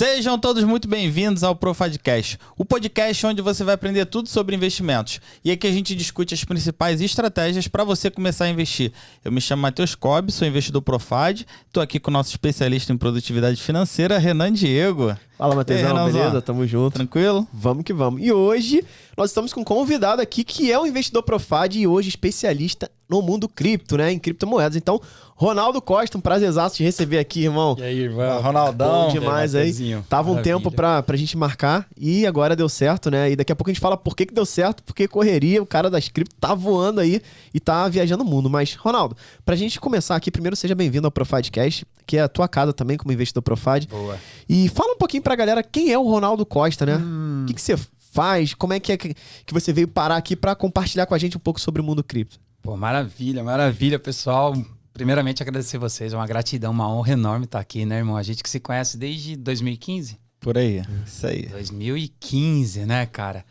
Sejam todos muito bem-vindos ao Profadcast, o podcast onde você vai aprender tudo sobre investimentos. E aqui a gente discute as principais estratégias para você começar a investir. Eu me chamo Matheus Cobb, sou investidor Profad, estou aqui com o nosso especialista em produtividade financeira, Renan Diego. Fala, Matheusão, beleza? Tamo junto. Tranquilo? Vamos que vamos. E hoje nós estamos com um convidado aqui que é o investidor Profad e hoje especialista no mundo cripto, né? Em criptomoedas. Então, Ronaldo Costa, um prazerzaço te receber aqui, irmão. E aí, irmão? Ronaldão. Bom demais aí. Tava um tempo pra gente marcar e agora deu certo, né? E daqui a pouco a gente fala por que deu certo, porque correria, o cara das cripto tá voando aí e tá viajando o mundo. Mas, Ronaldo, pra gente começar aqui, primeiro seja bem-vindo ao Profadcast, que é a tua casa também como investidor Profad. Boa. E fala um pouquinho pra galera quem é o Ronaldo Costa, né? O que você faz? Como é que você veio parar aqui pra compartilhar com a gente um pouco sobre o mundo cripto? Pô, maravilha, pessoal. Primeiramente, agradecer vocês. É uma gratidão, uma honra enorme estar aqui, né, irmão? A gente que se conhece desde 2015. Por aí, isso aí. 2015, né, cara?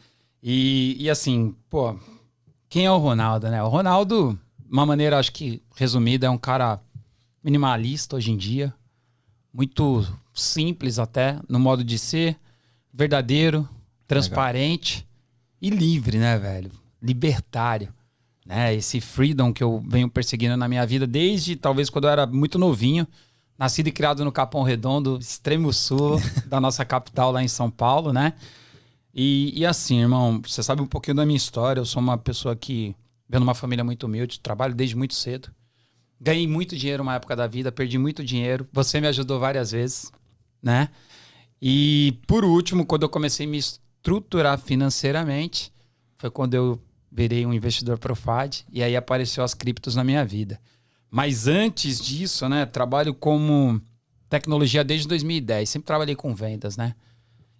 E assim, pô, quem é o Ronaldo, né? O Ronaldo, de uma maneira, acho que resumida, é um cara minimalista hoje em dia. Muito simples até, no modo de ser. Verdadeiro, transparente e livre, né, velho? Libertário. Né, esse freedom que eu venho perseguindo na minha vida desde talvez quando eu era muito novinho, nascido e criado no Capão Redondo, extremo sul da nossa capital lá em São Paulo, né? E assim, irmão, você sabe um pouquinho da minha história. Eu sou uma pessoa que veio numa família muito humilde, trabalho desde muito cedo. Ganhei muito dinheiro uma época da vida, perdi muito dinheiro. Você me ajudou várias vezes, né? E por último, quando eu comecei a me estruturar financeiramente, foi quando eu virei um investidor Profad e aí apareceu as criptos na minha vida. Mas antes disso, né, trabalho como tecnologia desde 2010. Sempre trabalhei com vendas, né?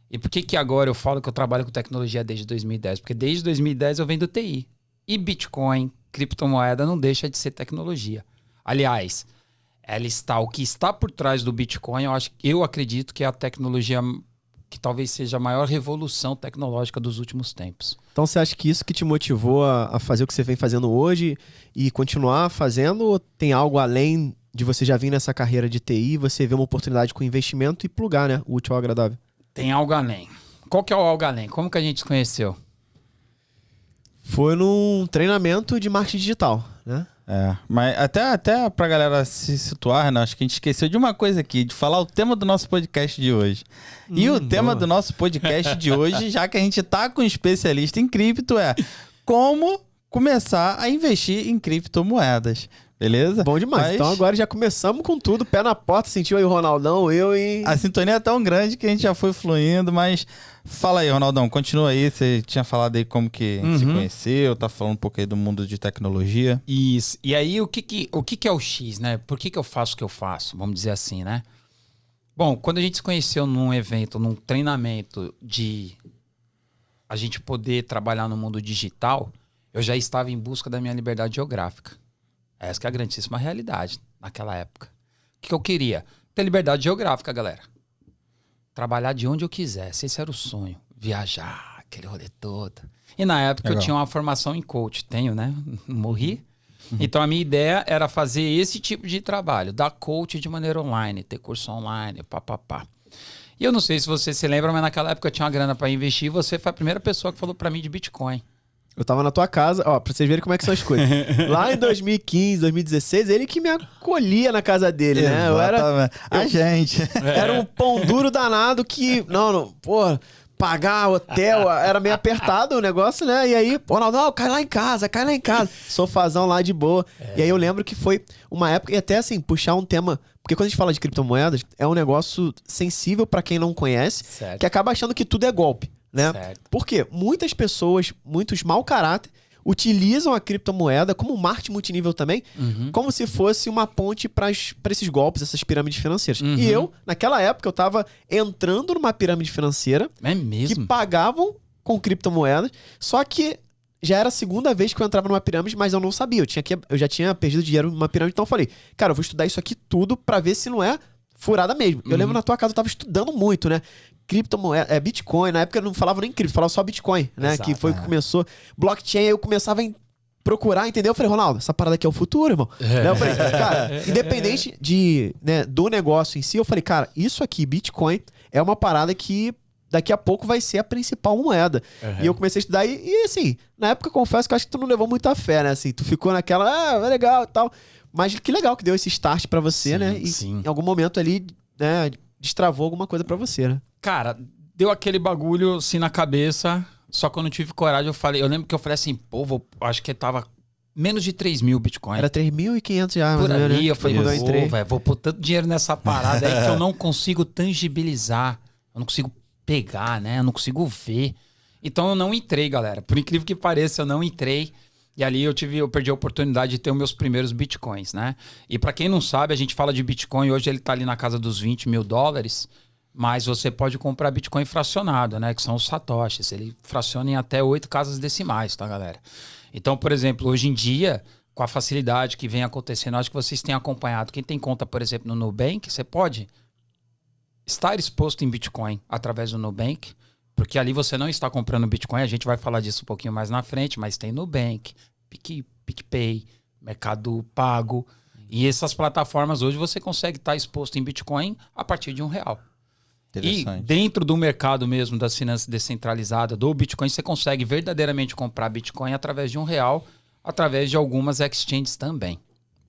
E por que agora eu falo que eu trabalho com tecnologia desde 2010? Porque desde 2010 eu vendo TI. E Bitcoin, criptomoeda, não deixa de ser tecnologia. Aliás, o que está por trás do Bitcoin, eu acredito que é a tecnologia que talvez seja a maior revolução tecnológica dos últimos tempos. Então você acha que isso que te motivou a fazer o que você vem fazendo hoje e continuar fazendo, ou tem algo além de você já vir nessa carreira de TI, você vê uma oportunidade com investimento e plugar, né? O útil ao agradável. Tem algo além. Qual que é o algo além? Como que a gente se conheceu? Foi num treinamento de marketing digital, né? Mas até pra galera se situar, né? Acho que a gente esqueceu de uma coisa aqui, de falar o tema do nosso podcast de hoje. E o tema do nosso podcast de hoje, já que a gente tá com um especialista em cripto, é como começar a investir em criptomoedas. Beleza? Bom demais. Então agora já começamos com tudo, pé na porta, sentiu aí o Ronaldão, eu e... A sintonia é tão grande que a gente já foi fluindo, mas fala aí, Ronaldão, continua aí, você tinha falado aí como que se conheceu, tá falando um pouco aí do mundo de tecnologia. Isso, e aí o que é o X, né? Por que eu faço o que eu faço, vamos dizer assim, né? Bom, quando a gente se conheceu num evento, num treinamento de a gente poder trabalhar no mundo digital, eu já estava em busca da minha liberdade geográfica. Essa que é a grandíssima realidade naquela época. O que eu queria? Ter liberdade geográfica, galera. Trabalhar de onde eu quisesse. Esse era o sonho. Viajar, aquele rolê todo. E na época eu tinha uma formação em coach. Tenho, né? Morri. Então a minha ideia era fazer esse tipo de trabalho. Dar coach de maneira online. Ter curso online, papapá. E eu não sei se você se lembra, mas naquela época eu tinha uma grana para investir. E você foi a primeira pessoa que falou para mim de Bitcoin. Eu tava na tua casa, ó, pra vocês verem como é que são as coisas. Lá em 2015, 2016, ele que me acolhia na casa dele, né? Era um pão duro danado que, pô, pagar hotel, era meio apertado o negócio, né? E aí, pô, não, cai lá em casa. Sofazão lá de boa. E aí eu lembro que foi uma época, e até assim, puxar um tema... Porque quando a gente fala de criptomoedas, é um negócio sensível pra quem não conhece, que acaba achando que tudo é golpe. Né? Porque muitas pessoas, muitos mau caráter, utilizam a criptomoeda como marketing multinível também, como se fosse uma ponte para esses golpes, essas pirâmides financeiras. E eu, naquela época, eu tava entrando numa pirâmide financeira que pagavam com criptomoedas, só que já era a segunda vez que eu entrava numa pirâmide, mas eu não sabia. Eu já tinha perdido dinheiro numa pirâmide, então eu falei, cara, eu vou estudar isso aqui tudo para ver se não é furada mesmo. Eu lembro na tua casa, eu tava estudando muito, né? Criptomoeda, Bitcoin, na época eu não falava nem cripto, falava só Bitcoin, né? Exato, que foi o que começou. Blockchain, eu começava a procurar, entendeu? Eu falei, Ronaldo, essa parada aqui é o futuro, irmão. Né? Eu falei, cara, independente do negócio em si, eu falei, cara, isso aqui, Bitcoin, é uma parada que daqui a pouco vai ser a principal moeda. E eu comecei a estudar e assim, na época, confesso que eu acho que tu não levou muita fé, né? Assim, tu ficou naquela, é legal e tal. Mas que legal que deu esse start pra você, né? E em algum momento ali, né, destravou alguma coisa pra você, né? Cara, deu aquele bagulho assim na cabeça, só que eu não tive coragem. Eu lembro que eu falei assim, pô, acho que tava menos de 3 mil Bitcoin. Era 3.500 já, por mais ou menos, ali, né? eu falei, Quando eu entrei. velho, vou pôr tanto dinheiro nessa parada aí que eu não consigo tangibilizar, eu não consigo pegar, né? Eu não consigo ver. Então eu não entrei, galera. Por incrível que pareça, eu não entrei. E ali eu perdi a oportunidade de ter os meus primeiros Bitcoins, né? E pra quem não sabe, a gente fala de Bitcoin, hoje ele tá ali na casa dos 20 mil dólares, mas você pode comprar Bitcoin fracionado, né? Que são os satoshis. Ele fraciona em até 8 casas decimais, tá, galera? Então, por exemplo, hoje em dia, com a facilidade que vem acontecendo, acho que vocês têm acompanhado. Quem tem conta, por exemplo, no Nubank, você pode estar exposto em Bitcoin através do Nubank, porque ali você não está comprando Bitcoin, a gente vai falar disso um pouquinho mais na frente, mas tem Nubank, PicPay, Mercado Pago, e essas plataformas hoje você consegue estar exposto em Bitcoin a partir de R$1. E dentro do mercado mesmo das finanças descentralizadas, do Bitcoin, você consegue verdadeiramente comprar Bitcoin através de R$1, através de algumas exchanges também.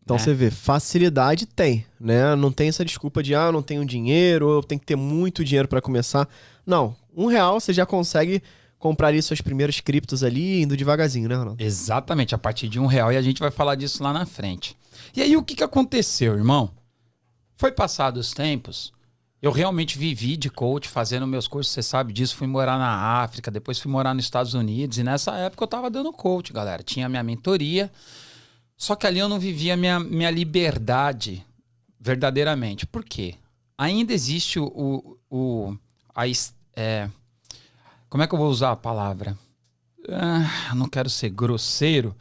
Então você vê, facilidade tem, né? Não tem essa desculpa de, não tenho dinheiro, ou eu tenho que ter muito dinheiro para começar. Não, R$1 você já consegue comprar ali seus primeiros criptos ali, indo devagarzinho, né, Ronaldo? Exatamente, a partir de R$1, e a gente vai falar disso lá na frente. E aí o que aconteceu, irmão? Foi passado os tempos, eu realmente vivi de coach, fazendo meus cursos, você sabe disso, fui morar na África, depois fui morar nos Estados Unidos, e nessa época eu tava dando coach, galera. Tinha minha mentoria, só que ali eu não vivia minha liberdade verdadeiramente. Por quê? Ainda existe como é que eu vou usar a palavra? Não quero ser grosseiro,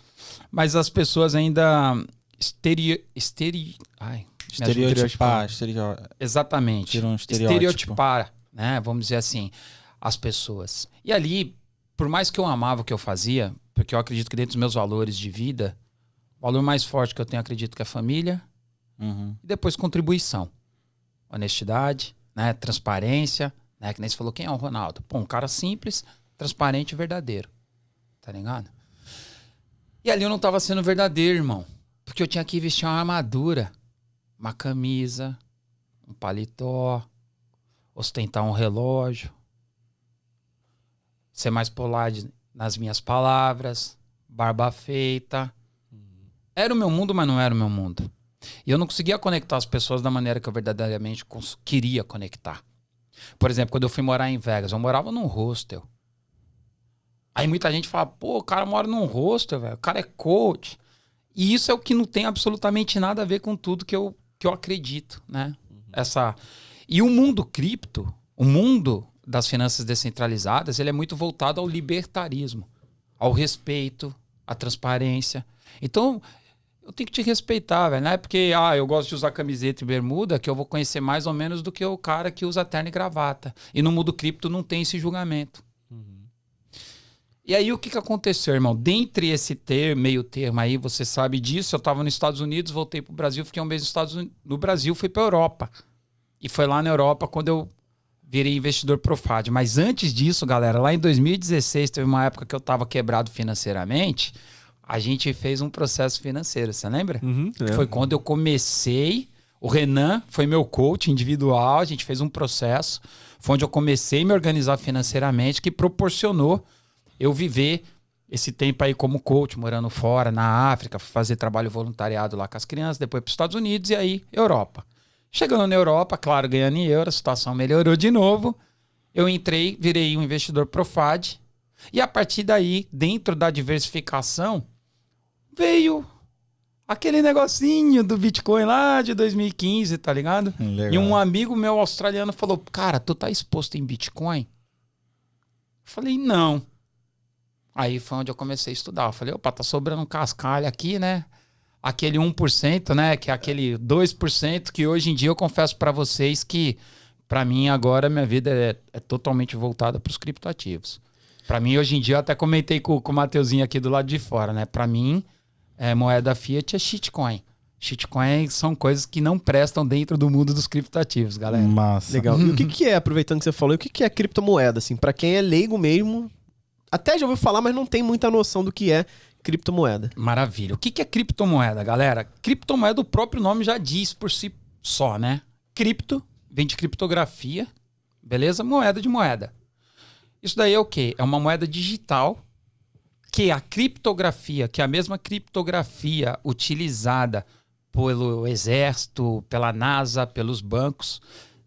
mas as pessoas ainda exatamente. Estereotipar, né? Vamos dizer assim, as pessoas. E ali, por mais que eu amava o que eu fazia, porque eu acredito que dentro dos meus valores de vida, o valor mais forte que eu tenho, acredito que é família, e depois contribuição. Honestidade, né? Transparência, né? Que nem você falou, quem é o Ronaldo? Pô, um cara simples, transparente e verdadeiro. Tá ligado? E ali eu não tava sendo verdadeiro, irmão. Porque eu tinha que vestir uma armadura, uma camisa, um paletó, ostentar um relógio, ser mais polite nas minhas palavras, barba feita. Era o meu mundo, mas não era o meu mundo. E eu não conseguia conectar as pessoas da maneira que eu verdadeiramente queria conectar. Por exemplo, quando eu fui morar em Vegas, eu morava num hostel. Aí muita gente fala, pô, o cara mora num hostel, velho, o cara é coach. E isso é o que não tem absolutamente nada a ver com tudo que eu acredito, né? E o mundo cripto, o mundo das finanças descentralizadas, ele é muito voltado ao libertarismo, ao respeito, à transparência. Então, eu tenho que te respeitar, velho. Não é porque eu gosto de usar camiseta e bermuda que eu vou conhecer mais ou menos do que o cara que usa terno e gravata. E no mundo cripto não tem esse julgamento. E aí o que aconteceu, irmão? Dentre esse meio termo aí, você sabe disso, eu tava nos Estados Unidos, voltei pro Brasil, fiquei um mês no Brasil, fui pra Europa. E foi lá na Europa quando eu virei investidor Profad. Mas antes disso, galera, lá em 2016, teve uma época que eu tava quebrado financeiramente, a gente fez um processo financeiro, você lembra? Foi quando eu comecei, o Renan foi meu coach individual, a gente fez um processo, foi onde eu comecei a me organizar financeiramente, que proporcionou eu viver esse tempo aí como coach, morando fora, na África, fazer trabalho voluntariado lá com as crianças, depois para os Estados Unidos e aí Europa. Chegando na Europa, claro, ganhando em euro, a situação melhorou de novo. Eu entrei, virei um investidor Profad. E a partir daí, dentro da diversificação, veio aquele negocinho do Bitcoin lá de 2015, tá ligado? Legal. E um amigo meu australiano falou, cara, tu tá exposto em Bitcoin? Eu falei, não. Aí foi onde eu comecei a estudar. Eu falei, opa, tá sobrando um cascalho aqui, né? Aquele 1%, né? Que é aquele 2% que hoje em dia eu confesso pra vocês que, pra mim, agora minha vida é totalmente voltada pros criptoativos. Pra mim, hoje em dia, eu até comentei com o Mateuzinho aqui do lado de fora, né? Pra mim, moeda fiat é shitcoin. Shitcoin são coisas que não prestam dentro do mundo dos criptativos, galera. Massa. Legal. E o que é, aproveitando que você falou, o que é criptomoeda, assim? Pra quem é leigo mesmo, até já ouviu falar, mas não tem muita noção do que é criptomoeda. Maravilha. O que é criptomoeda, galera? Criptomoeda, o próprio nome já diz por si só, né? Cripto vem de criptografia, beleza? Moeda de moeda. Isso daí é o quê? É uma moeda digital que a criptografia, que é a mesma criptografia utilizada pelo Exército, pela NASA, pelos bancos,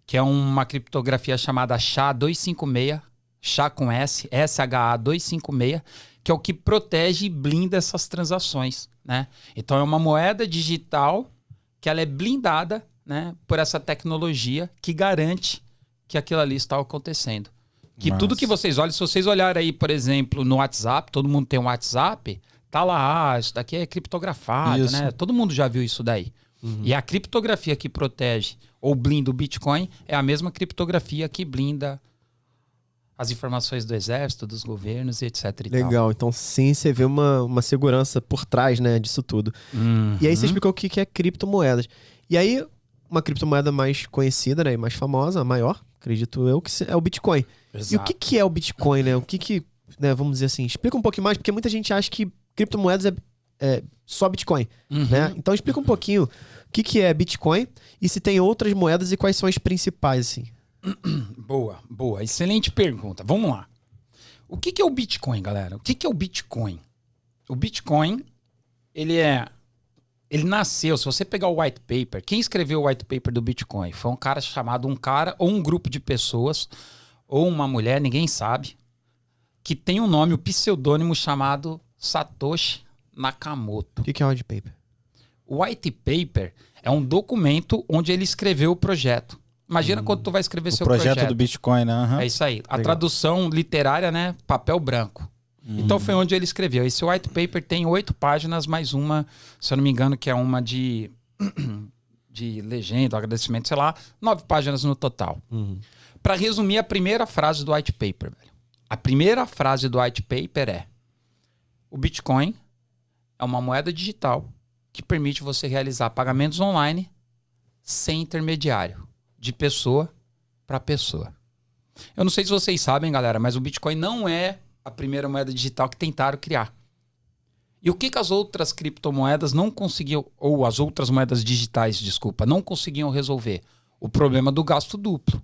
que é uma criptografia chamada SHA-256, SHA com S, SHA-256, que é o que protege e blinda essas transações, né? Então é uma moeda digital que ela é blindada, né, por essa tecnologia que garante que aquilo ali está acontecendo. Que Massa. tudo que vocês olham, se vocês olharem aí, por exemplo, no WhatsApp, todo mundo tem um WhatsApp, tá lá, isso daqui é criptografado, Isso. né? Todo mundo já viu isso daí. E a criptografia que protege ou blinda o Bitcoin é a mesma criptografia que blinda as informações do exército, dos governos e etc. e tal. Legal. Então, sim, você vê uma segurança por trás, né, disso tudo. E aí você explicou o que é criptomoedas. E aí, uma criptomoeda mais conhecida, né, e mais famosa, a maior, acredito eu, que é o Bitcoin. Exato. E o que é o Bitcoin, né? O que, né, vamos dizer assim, explica um pouquinho mais, porque muita gente acha que criptomoedas é só Bitcoin, né? Então explica um pouquinho o que é Bitcoin e se tem outras moedas e quais são as principais, assim. Boa, boa. Excelente pergunta. Vamos lá. O que é o Bitcoin, galera? O que é o Bitcoin? O Bitcoin, ele nasceu, se você pegar o white paper, quem escreveu o white paper do Bitcoin? Foi um cara chamado, um cara ou um grupo de pessoas, ou uma mulher, ninguém sabe, que tem um nome, o pseudônimo chamado Satoshi Nakamoto. O que é white paper? O white paper é um documento onde ele escreveu o projeto. Imagina quando tu vai escrever O seu projeto. projeto do Bitcoin, né? Aham. É isso aí. A Legal. tradução literária, né? Papel branco. Então foi onde ele escreveu. Esse white paper tem 8 páginas, mais uma, se eu não me engano, que é uma de legenda, agradecimento, sei lá, 9 páginas no total. Para resumir a primeira frase do white paper, velho. A primeira frase do white paper é: o Bitcoin é uma moeda digital que permite você realizar pagamentos online sem intermediário, de pessoa para pessoa. Eu não sei se vocês sabem, galera, mas o Bitcoin não é a primeira moeda digital que tentaram criar. E o que as outras criptomoedas não conseguiam, ou as outras moedas digitais, desculpa, não conseguiam resolver? O problema do gasto duplo.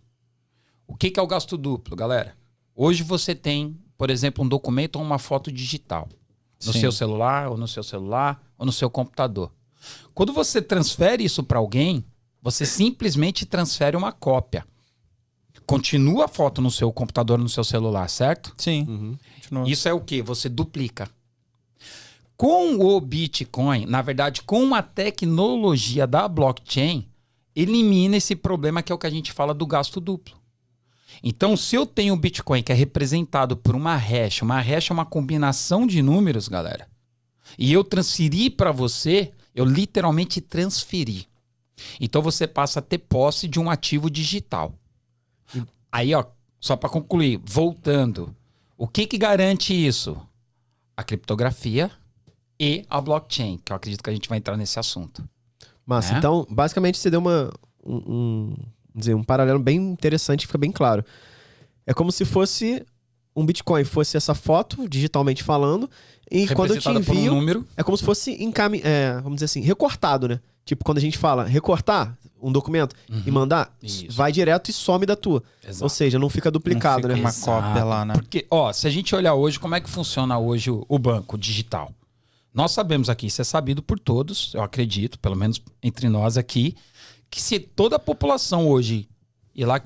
O que é o gasto duplo, galera? Hoje você tem, por exemplo, um documento ou uma foto digital no Sim. seu celular, ou no seu computador. Quando você transfere isso para alguém, você simplesmente transfere uma cópia. Continua a foto no seu computador, no seu celular, certo? Sim. Continua. Isso é o quê? Você duplica. Com o Bitcoin, na verdade, com a tecnologia da blockchain, elimina esse problema que é o que a gente fala do gasto duplo. Então, se eu tenho o Bitcoin que é representado por uma hash é uma combinação de números, galera, e eu transferi para você, eu literalmente transferi. Então, você passa a ter posse de um ativo digital. Aí, ó, só para concluir, voltando, o que garante isso? A criptografia e a blockchain, que eu acredito que a gente vai entrar nesse assunto. Massa. Né? Então, basicamente, você deu um paralelo bem interessante, fica bem claro. É como se fosse um Bitcoin, fosse essa foto, digitalmente falando, e quando eu te Representada por um envio, número. é como se fosse vamos dizer assim, recortado, né? Tipo, quando a gente fala recortar um documento e mandar, Isso. vai direto e some da tua. Exato. Ou seja, não fica duplicado, Não fica né? uma cópia lá, né? Porque, ó, se a gente olhar hoje, como é que funciona hoje o banco digital? Nós sabemos aqui, isso é sabido por todos, eu acredito, pelo menos entre nós aqui, que se toda a população hoje ir lá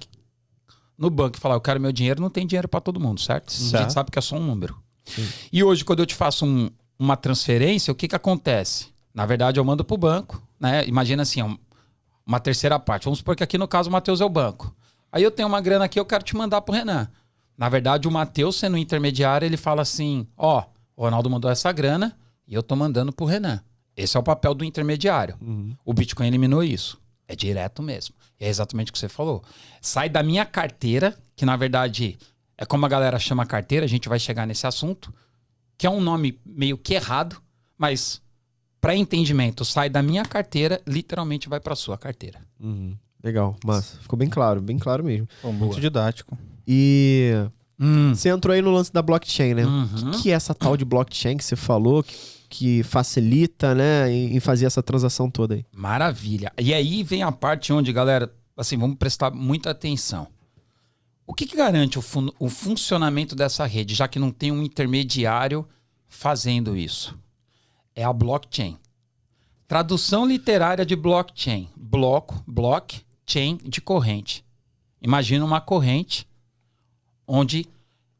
no banco e falar, eu quero meu dinheiro, não tem dinheiro para todo mundo, certo? A Certo. gente sabe que é só um número. E hoje, quando eu te faço uma transferência, o que acontece? Na verdade, eu mando pro banco, né? Imagina assim, uma terceira parte. Vamos supor que aqui no caso o Matheus é o banco. Aí eu tenho uma grana aqui, eu quero te mandar pro Renan. Na verdade, o Matheus, sendo intermediário, ele fala assim, ó, o Ronaldo mandou essa grana e eu tô mandando pro Renan. Esse é o papel do intermediário. O Bitcoin eliminou isso. É direto mesmo. E é exatamente o que você falou. Sai da minha carteira, que na verdade É como a galera chama carteira, a gente vai chegar nesse assunto, que é um nome meio que errado, mas para entendimento, sai da minha carteira, literalmente vai para sua carteira. Legal, massa. Ficou bem claro mesmo. Pô, muito didático. E você entrou aí no lance da blockchain, né? O que é essa tal de blockchain que você falou que facilita, né, em fazer essa transação toda aí? Maravilha. E aí vem a parte onde, galera, assim, vamos prestar muita atenção. O que garante o funcionamento dessa rede, já que não tem um intermediário fazendo isso? É a blockchain. Tradução literária de blockchain. Blockchain de corrente. Imagina uma corrente onde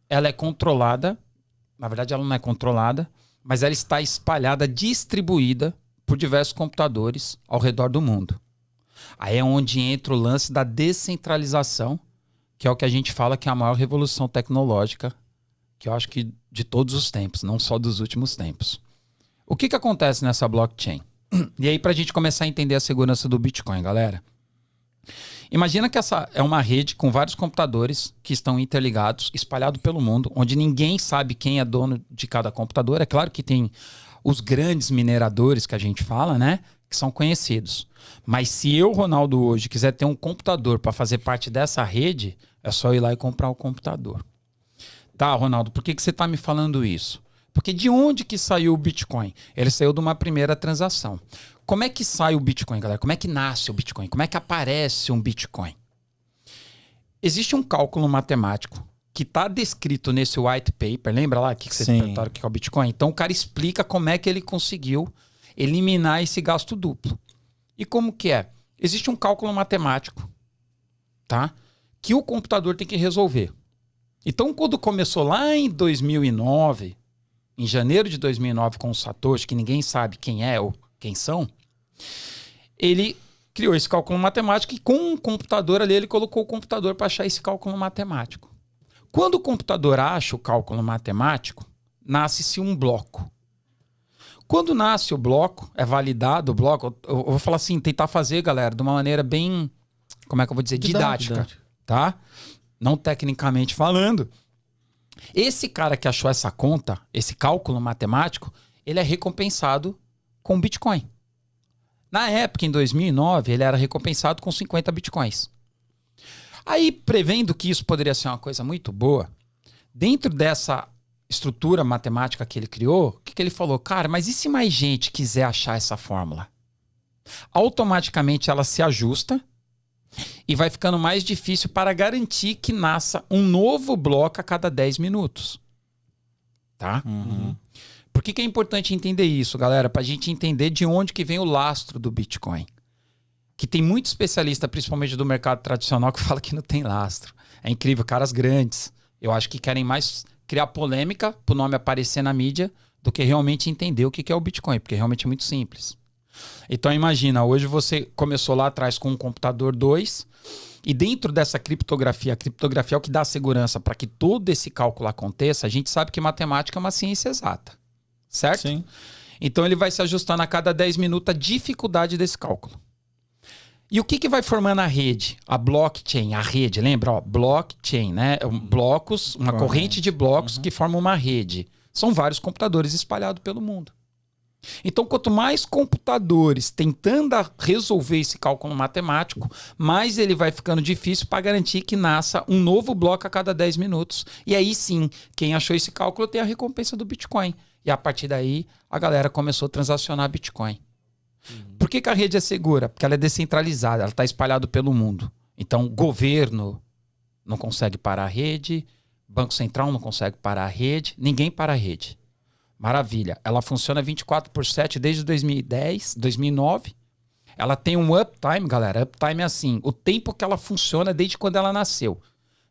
ela é controlada, na verdade ela não é controlada, mas ela está espalhada, distribuída por diversos computadores ao redor do mundo. Aí é onde entra o lance da descentralização, que é o que a gente fala que é a maior revolução tecnológica, que eu acho que de todos os tempos, não só dos últimos tempos. O que acontece nessa blockchain? E aí, para a gente começar a entender a segurança do Bitcoin, galera. Imagina que essa é uma rede com vários computadores que estão interligados, espalhados pelo mundo, onde ninguém sabe quem é dono de cada computador. É claro que tem os grandes mineradores que a gente fala, né? Que são conhecidos. Mas se eu, Ronaldo, hoje quiser ter um computador para fazer parte dessa rede, é só ir lá e comprar o computador. Tá, Ronaldo, por que você está me falando isso? Porque de onde que saiu o Bitcoin? Ele saiu de uma primeira transação. Como é que sai o Bitcoin, galera? Como é que nasce o Bitcoin? Como é que aparece um Bitcoin? Existe um cálculo matemático que está descrito nesse white paper. Lembra lá que vocês perguntaram o que é o Bitcoin? Então o cara explica como é que ele conseguiu eliminar esse gasto duplo. E como que é? Existe um cálculo matemático, tá? Que o computador tem que resolver. Então quando começou lá em 2009... em janeiro de 2009, com o Satoshi, que ninguém sabe quem é ou quem são, ele criou esse cálculo matemático e com um computador ali, ele colocou o computador para achar esse cálculo matemático. Quando o computador acha o cálculo matemático, nasce-se um bloco. Quando nasce o bloco, é validado o bloco, eu vou falar assim, tentar fazer, galera, de uma maneira bem, como é que eu vou dizer, didática. Tá? Não tecnicamente falando. Esse cara que achou essa conta, esse cálculo matemático, ele é recompensado com Bitcoin. Na época, em 2009, ele era recompensado com 50 Bitcoins. Aí, prevendo que isso poderia ser uma coisa muito boa, dentro dessa estrutura matemática que ele criou, o que ele falou? Cara, mas e se mais gente quiser achar essa fórmula? Automaticamente ela se ajusta e vai ficando mais difícil para garantir que nasça um novo bloco a cada 10 minutos. Tá? Por que é importante entender isso, galera? Para a gente entender de onde que vem o lastro do Bitcoin. Que tem muito especialista, principalmente do mercado tradicional, que fala que não tem lastro. É incrível, caras grandes. Eu acho que querem mais criar polêmica para o nome aparecer na mídia do que realmente entender o que é o Bitcoin, porque realmente é muito simples. Então imagina, hoje você começou lá atrás com um computador 2 e dentro dessa criptografia, a criptografia é o que dá segurança para que todo esse cálculo aconteça. A gente sabe que matemática é uma ciência exata, certo? Sim. Então ele vai se ajustando a cada 10 minutos a dificuldade desse cálculo. E o que vai formando a rede? A blockchain, a rede, lembra? Ó, blockchain, né? Blocos, uma corrente de blocos que formam uma rede. São vários computadores espalhados pelo mundo. Então, quanto mais computadores tentando resolver esse cálculo matemático, mais ele vai ficando difícil para garantir que nasça um novo bloco a cada 10 minutos. E aí sim, quem achou esse cálculo tem a recompensa do Bitcoin. E a partir daí, a galera começou a transacionar Bitcoin. Por que a rede é segura? Porque ela é descentralizada, ela está espalhada pelo mundo. Então, o governo não consegue parar a rede, Banco Central não consegue parar a rede, ninguém para a rede. Maravilha. Ela funciona 24/7 desde 2010, 2009. Ela tem um uptime, galera. Uptime é assim, o tempo que ela funciona desde quando ela nasceu.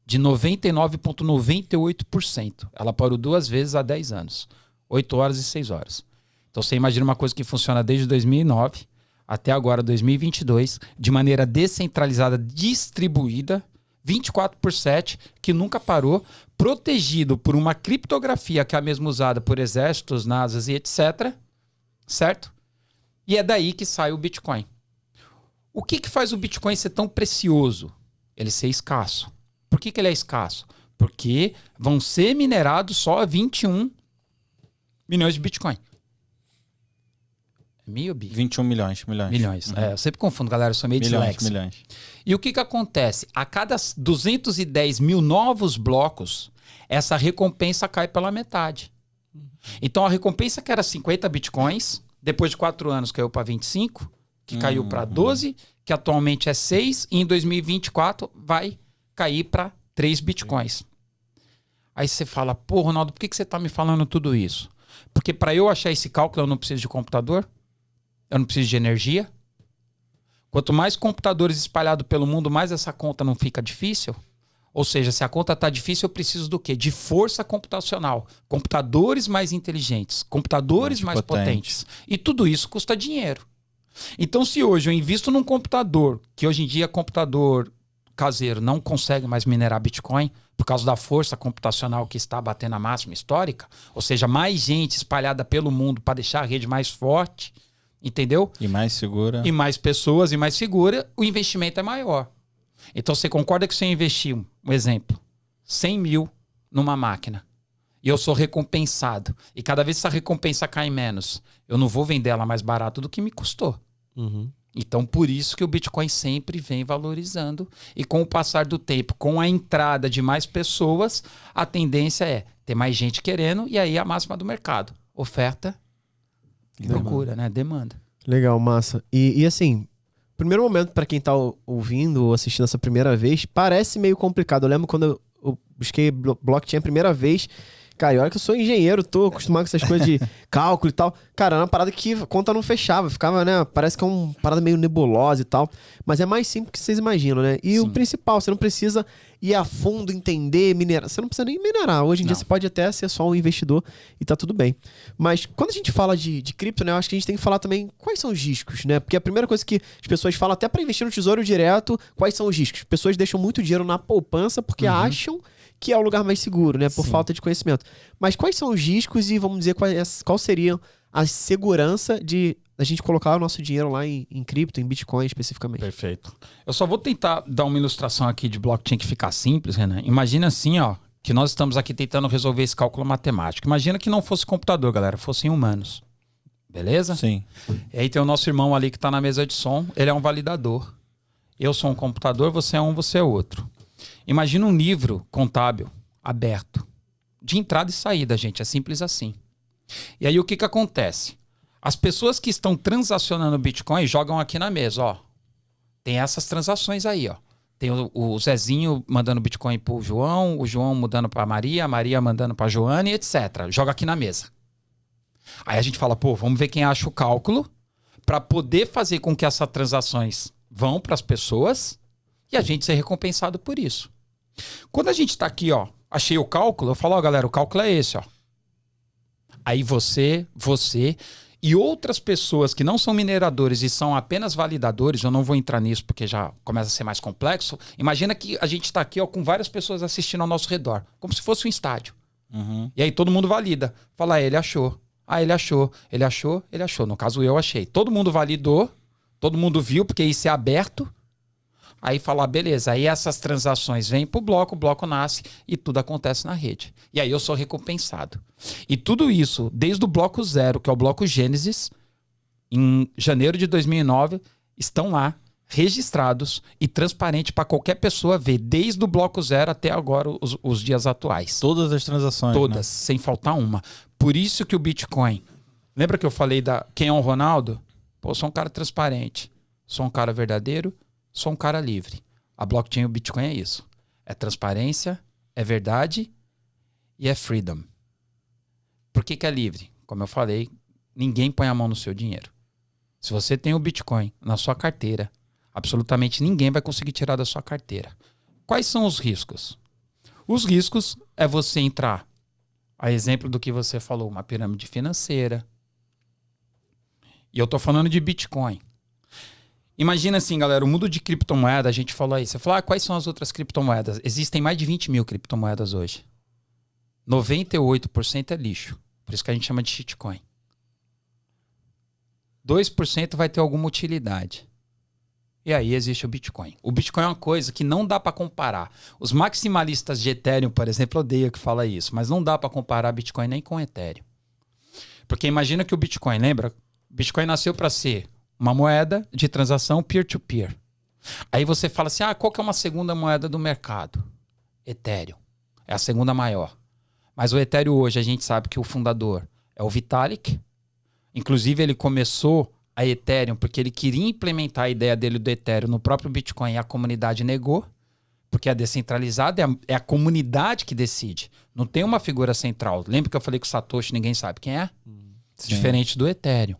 De 99,98%. Ela parou 2 vezes há 10 anos. 8 horas e 6 horas. Então você imagina uma coisa que funciona desde 2009 até agora, 2022, de maneira descentralizada, distribuída, 24/7, que nunca parou, protegido por uma criptografia que é a mesma usada por exércitos, NASAs e etc. Certo? E é daí que sai o Bitcoin. O que faz o Bitcoin ser tão precioso? Ele ser escasso. Por que ele é escasso? Porque vão ser minerados só 21 milhões de Bitcoin. Mil, Bi? 21 milhões. Milhões. Eu sempre confundo, galera. Eu sou meio dislexo. Milhões. E o que acontece? A cada 210 mil novos blocos, essa recompensa cai pela metade. Então a recompensa que era 50 bitcoins, depois de 4 anos caiu para 25, que caiu para 12, que atualmente é 6, e em 2024 vai cair para 3 bitcoins. Aí você fala, pô, Ronaldo, por que você está me falando tudo isso? Porque para eu achar esse cálculo eu não preciso de computador, eu não preciso de energia. Quanto mais computadores espalhados pelo mundo, mais essa conta não fica difícil. Ou seja, se a conta está difícil, eu preciso do quê? De força computacional. Computadores mais inteligentes, computadores mais potentes. E tudo isso custa dinheiro. Então, se hoje eu invisto num computador, que hoje em dia computador caseiro não consegue mais minerar Bitcoin, por causa da força computacional que está batendo a máxima histórica, ou seja, mais gente espalhada pelo mundo para deixar a rede mais forte, entendeu? E mais segura. E mais pessoas e mais segura, o investimento é maior. Então você concorda que se eu investir, um exemplo, 100 mil numa máquina, e eu sou recompensado, e cada vez essa recompensa cai menos, eu não vou vender ela mais barato do que me custou. Então por isso que o Bitcoin sempre vem valorizando, e com o passar do tempo, com a entrada de mais pessoas, a tendência é ter mais gente querendo, e aí a máxima do mercado, oferta e procura, né? Demanda. Legal, massa. E assim, primeiro momento para quem tá ouvindo ou assistindo essa primeira vez, parece meio complicado. Eu lembro quando eu busquei blockchain a primeira vez, cara, e olha que eu sou engenheiro, tô acostumado com essas coisas de cálculo e tal. Cara, era uma parada que a conta não fechava, ficava, né? Parece que é uma parada meio nebulosa e tal. Mas é mais simples que vocês imaginam, né? E o principal, você não precisa ir a fundo, entender, minerar. Você não precisa nem minerar. Hoje em dia você pode até ser só um investidor e tá tudo bem. Mas quando a gente fala de cripto, né? Eu acho que a gente tem que falar também quais são os riscos, né? Porque a primeira coisa que as pessoas falam, até para investir no Tesouro Direto, quais são os riscos? As pessoas deixam muito dinheiro na poupança porque acham que é o lugar mais seguro, né? Por falta de conhecimento. Mas quais são os riscos e, vamos dizer, qual seria a segurança de a gente colocar o nosso dinheiro lá em cripto, em Bitcoin especificamente? Perfeito. Eu só vou tentar dar uma ilustração aqui de blockchain que ficar simples, Renan. Imagina assim, ó, que nós estamos aqui tentando resolver esse cálculo matemático. Imagina que não fosse computador, galera, fossem humanos. Beleza? Sim. E aí tem o nosso irmão ali que está na mesa de som, ele é um validador. Eu sou um computador, você é um, você é outro. Imagina um livro contábil aberto, de entrada e saída, gente, é simples assim. E aí o que acontece? As pessoas que estão transacionando Bitcoin jogam aqui na mesa, ó. Tem essas transações aí, ó. Tem o Zezinho mandando Bitcoin pro João, o João mandando pra Maria, a Maria mandando pra Joane, etc. Joga aqui na mesa. Aí a gente fala, pô, vamos ver quem acha o cálculo para poder fazer com que essas transações vão para as pessoas e a gente ser recompensado por isso. Quando a gente tá aqui, ó, achei o cálculo, eu falo, ó, galera, o cálculo é esse, ó. Aí você e outras pessoas que não são mineradores e são apenas validadores, eu não vou entrar nisso porque já começa a ser mais complexo. Imagina que a gente está aqui, ó, com várias pessoas assistindo ao nosso redor, como se fosse um estádio. E aí todo mundo valida. Fala, ele achou. Ah, ele achou. Ele achou, ele achou. No caso, eu achei. Todo mundo validou, todo mundo viu, porque isso é aberto. Aí fala, beleza, aí essas transações vêm pro bloco, o bloco nasce e tudo acontece na rede. E aí eu sou recompensado. E tudo isso, desde o bloco 0, que é o bloco Gênesis, em janeiro de 2009, estão lá, registrados e transparente para qualquer pessoa ver, desde o bloco 0 até agora, os dias atuais. Todas as transações, todas, né? sem faltar uma. Por isso que o Bitcoin... Lembra que eu falei da quem é o Ronaldo? Pô, eu sou um cara transparente, sou um cara verdadeiro, sou um cara livre. A blockchain e o Bitcoin é isso. É transparência, é verdade e é freedom. Por que é livre? Como eu falei, ninguém põe a mão no seu dinheiro. Se você tem o Bitcoin na sua carteira, absolutamente ninguém vai conseguir tirar da sua carteira. Quais são os riscos? Os riscos é você entrar, a exemplo do que você falou, uma pirâmide financeira. E eu tô falando de Bitcoin. Imagina assim, galera, o mundo de criptomoeda, a gente falou aí, você falou, quais são as outras criptomoedas? Existem mais de 20 mil criptomoedas hoje. 98% é lixo. Por isso que a gente chama de shitcoin. 2% vai ter alguma utilidade. E aí existe o Bitcoin. O Bitcoin é uma coisa que não dá para comparar. Os maximalistas de Ethereum, por exemplo, odeiam que fala isso, mas não dá para comparar Bitcoin nem com Ethereum. Porque imagina que o Bitcoin, lembra? Bitcoin nasceu para ser uma moeda de transação peer-to-peer. Aí você fala assim, qual que é uma segunda moeda do mercado? Ethereum. É a segunda maior. Mas o Ethereum hoje, a gente sabe que o fundador é o Vitalik. Inclusive, ele começou a Ethereum porque ele queria implementar a ideia dele do Ethereum no próprio Bitcoin e a comunidade negou, porque é descentralizado, é a comunidade que decide. Não tem uma figura central. Lembra que eu falei que o Satoshi ninguém sabe quem é? Diferente do Ethereum.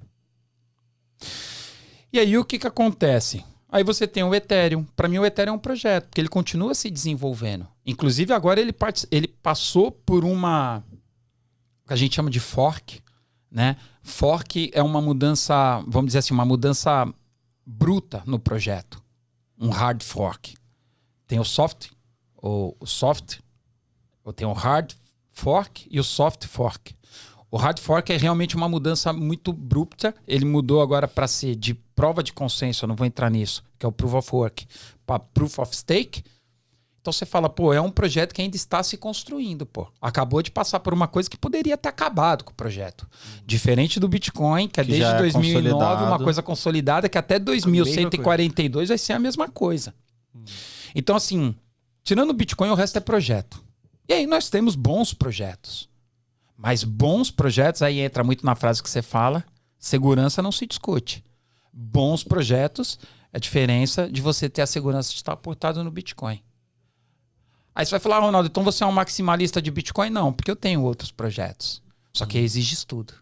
E aí o que acontece? Aí você tem o Ethereum. Para mim o Ethereum é um projeto, porque ele continua se desenvolvendo. Inclusive agora ele passou por uma que a gente chama de fork, né? Fork é uma mudança, vamos dizer assim, uma mudança bruta no projeto. Um hard fork. Tem o soft, ou tem o hard fork e o soft fork. O hard fork é realmente uma mudança muito abrupta. Ele mudou agora para ser de prova de consenso, eu não vou entrar nisso, que é o Proof of Work, para Proof of Stake. Então você fala, é um projeto que ainda está se construindo, Acabou de passar por uma coisa que poderia ter acabado com o projeto. Diferente do Bitcoin, que é desde 2009, uma coisa consolidada, que até 2142 vai ser a mesma coisa. Então assim, tirando o Bitcoin, o resto é projeto. E aí nós temos bons projetos. Mas bons projetos, aí entra muito na frase que você fala, segurança não se discute. Bons projetos é a diferença de você ter a segurança de estar aportado no Bitcoin. Aí você vai falar, Ronaldo, então você é um maximalista de Bitcoin? Não, porque eu tenho outros projetos. Só que exige estudo.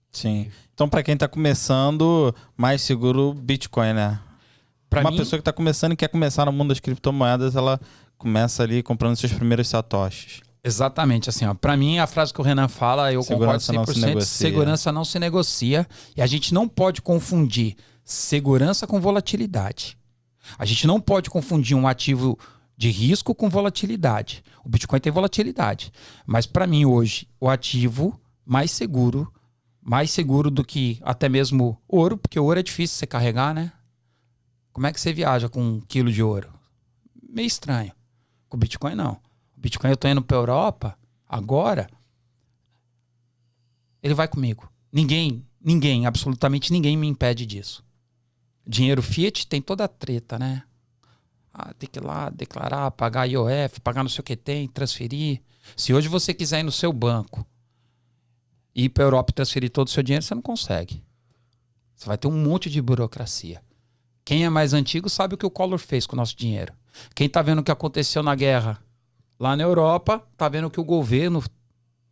Sim. Então, para quem tá começando, mais seguro Bitcoin, né? Uma pessoa que tá começando e quer começar no mundo das criptomoedas, ela começa ali comprando seus primeiros satoshis. Exatamente, assim, para mim a frase que o Renan fala, eu concordo 100%, segurança não se negocia, e a gente não pode confundir segurança com volatilidade. A gente não pode confundir um ativo de risco com volatilidade. O Bitcoin tem volatilidade, mas para mim hoje o ativo mais seguro do que até mesmo ouro, porque ouro é difícil você carregar, né? Como é que você viaja com 1 quilo de ouro? Meio estranho. Com o Bitcoin não. Bitcoin eu tô indo pra Europa agora, ele vai comigo. Ninguém, absolutamente ninguém me impede disso. Dinheiro fiat tem toda a treta, né? Tem que ir lá, declarar, pagar IOF, pagar não sei o que tem, transferir. Se hoje você quiser ir no seu banco e ir pra Europa e transferir todo o seu dinheiro, você não consegue. Você vai ter um monte de burocracia. Quem é mais antigo sabe o que o Collor fez com o nosso dinheiro. Quem tá vendo o que aconteceu na guerra lá na Europa, tá vendo o que o governo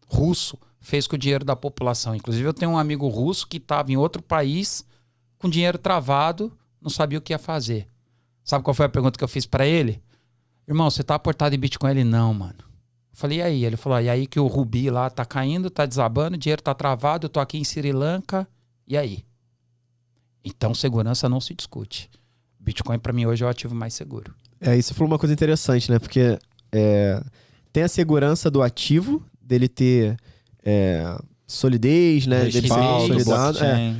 russo fez com o dinheiro da população. Inclusive, eu tenho um amigo russo que estava em outro país com dinheiro travado, não sabia o que ia fazer. Sabe qual foi a pergunta que eu fiz para ele? Irmão, você tá aportado em Bitcoin? Ele, não, mano. Eu falei, e aí? Ele falou, e aí que o Rubi lá tá caindo, tá desabando, o dinheiro tá travado, eu tô aqui em Sri Lanka, e aí? Então, segurança não se discute. Bitcoin, para mim, hoje é o ativo mais seguro. Aí você falou uma coisa interessante, né? Porque tem a segurança do ativo, dele ter solidez, né? Dele ser consolidado.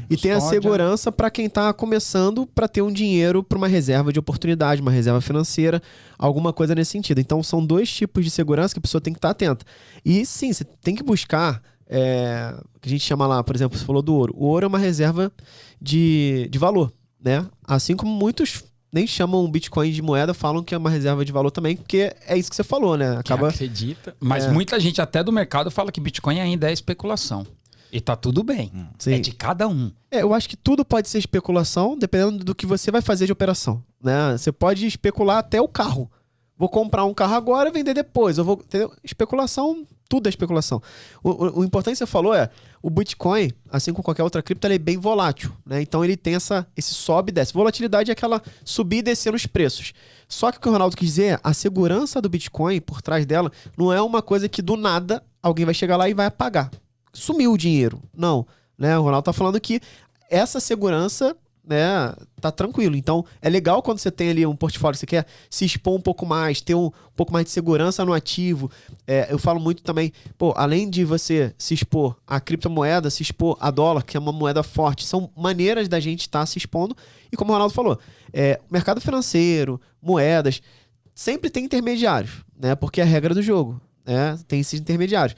E tem a segurança para quem tá começando para ter um dinheiro para uma reserva de oportunidade, uma reserva financeira, alguma coisa nesse sentido. Então são dois tipos de segurança que a pessoa tem que estar atenta. E sim, você tem que buscar o que a gente chama lá, por exemplo, você falou do ouro. O ouro é uma reserva de valor, né? Assim como muitos nem chamam o Bitcoin de moeda, falam que é uma reserva de valor também, porque é isso que você falou, né? Acaba... Quem acredita. Mas muita gente até do mercado fala que Bitcoin ainda é especulação. E tá tudo bem. Sim. É de cada um. Eu acho que tudo pode ser especulação, dependendo do que você vai fazer de operação, né? Você pode especular até o carro. Vou comprar um carro agora e vender depois. Eu vou, entendeu? Especulação, tudo é especulação. O importante que você falou o Bitcoin, assim como qualquer outra cripto, ele é bem volátil, né? Então ele tem esse sobe e desce. Volatilidade é aquela subir e descer nos preços. Só que o que o Ronaldo quis dizer, a segurança do Bitcoin por trás dela não é uma coisa que do nada alguém vai chegar lá e vai apagar. Sumiu o dinheiro. Não, né? O Ronaldo tá falando que essa segurança né, tá tranquilo. Então, é legal quando você tem ali um portfólio, você quer se expor um pouco mais, ter um pouco mais de segurança no ativo. Eu falo muito também, pô, além de você se expor a criptomoeda, se expor a dólar, que é uma moeda forte, são maneiras da gente estar se expondo. E como o Ronaldo falou, mercado financeiro, moedas, sempre tem intermediários, né, porque é a regra do jogo, né, tem esses intermediários.